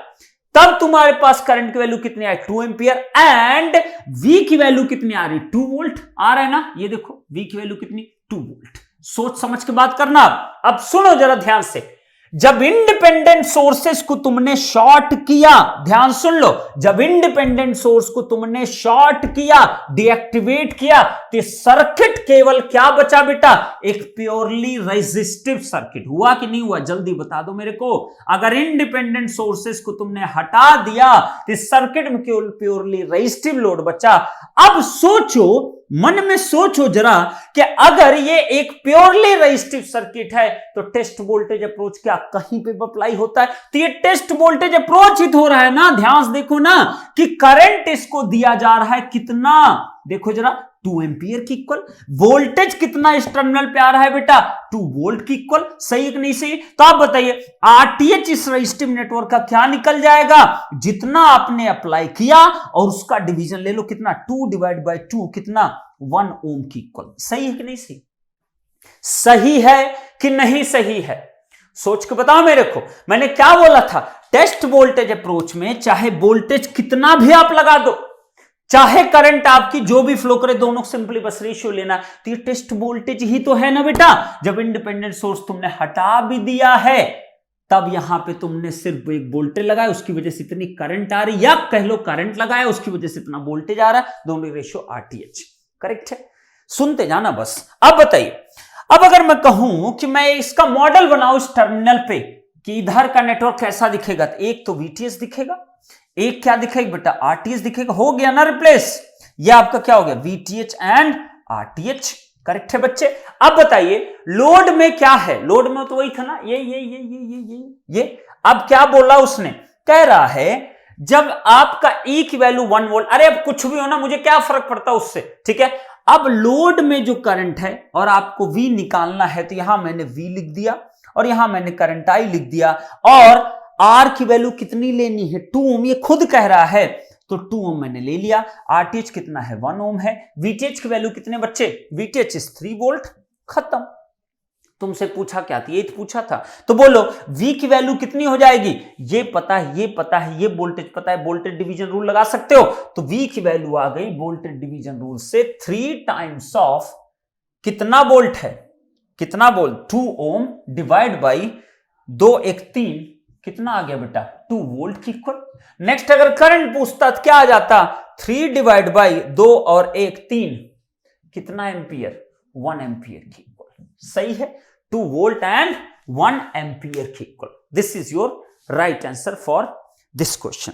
A: तब तुम्हारे पास करंट की वैल्यू कितनी आई, 2 एम्पियर, एंड V की वैल्यू कितनी आ रही, 2 वोल्ट आ रहा है ना। ये देखो V की वैल्यू कितनी, 2 वोल्ट। सोच समझ के बात करना। अब सुनो जरा ध्यान से, जब इंडिपेंडेंट सोर्सेस को तुमने शॉर्ट किया, ध्यान सुन लो, जब इंडिपेंडेंट सोर्स को तुमने शॉर्ट किया, डीएक्टिवेट किया, तो सर्किट केवल क्या बचा बेटा, एक प्योरली रेजिस्टिव सर्किट। हुआ कि नहीं हुआ, जल्दी बता दो मेरे को। अगर इंडिपेंडेंट सोर्सेस को तुमने हटा दिया तो सर्किट में केवल प्योरली रेजिस्टिव लोड बचा। अब सोचो, मन में सोचो जरा, कि अगर ये एक प्योरली रेजिस्टिव सर्किट है, तो टेस्ट वोल्टेज अप्रोच क्या कहीं पे अप्लाई होता है, तो ये टेस्ट वोल्टेज अप्रोच हिट हो रहा है ना। ध्यान से देखो ना कि करंट इसको दिया जा रहा है कितना, देखो जरा, 2 एम्पियर की इक्वल। वोल्टेज कितना इस टर्मिनल पे आ रहा है बेटा, 2 वोल्ट की इक्वल। सही है कि नहीं सही? तो आप बताइए आरटीएच इस रेजिस्टिव नेटवर्क का क्या निकल जाएगा, जितना आपने अप्लाई किया और उसका डिवीजन ले लो कितना, 2 डिवाइड बाई 2 कितना, 1 ओम की इक्वल। सही है कि नहीं सही? सही है कि नहीं सही है? सोच के बताओ मेरे को। मैंने क्या बोला था, टेस्ट वोल्टेज अप्रोच में चाहे वोल्टेज कितना भी आप लगा दो, चाहे करंट आपकी जो भी फ्लो करे, दोनों सिंपली बस रेशियो लेना। तो ये टेस्ट वोल्टेज ही तो है ना बेटा। जब इंडिपेंडेंट सोर्स तुमने हटा भी दिया है, तब यहां पे तुमने सिर्फ एक वोल्टेज लगाया, उसकी वजह से इतनी करंट आ रही, या कह लो करंट लगाया उसकी वजह से इतना वोल्टेज आ रहा है, दोनों रेशियो आरटीएच। करेक्ट है? सुनते जाना बस। अब बताइए, अब अगर मैं कहूं कि मैं इसका मॉडल बनाऊं इस टर्मिनल पे कि इधर का नेटवर्क कैसा दिखेगा, तो एक तो वीटीएस दिखेगा, एक क्या दिखेगा बेटा, आरटीएच दिखेगा। हो गया ना रिप्लेस, ये आपका क्या हो गया, वीटीएच एंड आरटीएच। करेक्ट है बच्चे? अब बताइए लोड में क्या है, लोड में तो वही था ना, ये। अब क्या बोला उसने, कह रहा है जब आपका ई की वैल्यू 1 वोल्ट, अरे अब कुछ भी हो ना, मुझे क्या फर्क पड़ता उससे, ठीक है। अब लोड में जो करंट है और आपको V निकालना है, तो यहां मैंने V लिख दिया और यहां मैंने करंट I लिख दिया, और R की वैल्यू कितनी लेनी है, 2 ओम, ये खुद कह रहा है, तो 2 ओम मैंने ले लिया। RTH कितना है, 1 ओम है। VTH की वैल्यू कितने बच्चे, VTH इज 3 वोल्ट। खत्म। तुमसे पूछा क्या था, ये पूछा था, तो बोलो V की वैल्यू कितनी हो जाएगी, ये पता है, ये पता है, ये वोल्टेज पता है, वोल्टेज डिवीजन रूल लगा सकते हो, तो V की वैल्यू आ गई वोल्टेज डिवीजन रूल से 3 टाइम्स ऑफ कितना वोल्ट है, कितना वोल्ट, 2 ओम डिवाइड बाई 2 1 3, कितना आ गया बेटा, 2 वोल्ट की इक्वल। नेक्स्ट अगर करंट पूछता तो क्या आ जाता, 3 डिवाइड बाई 2 और 1 3, कितना एम्पियर, 1 एम्पियर की इक्वल। सही है, 2 वोल्ट एंड 1 एम्पियर की equal. This is your right answer for this question.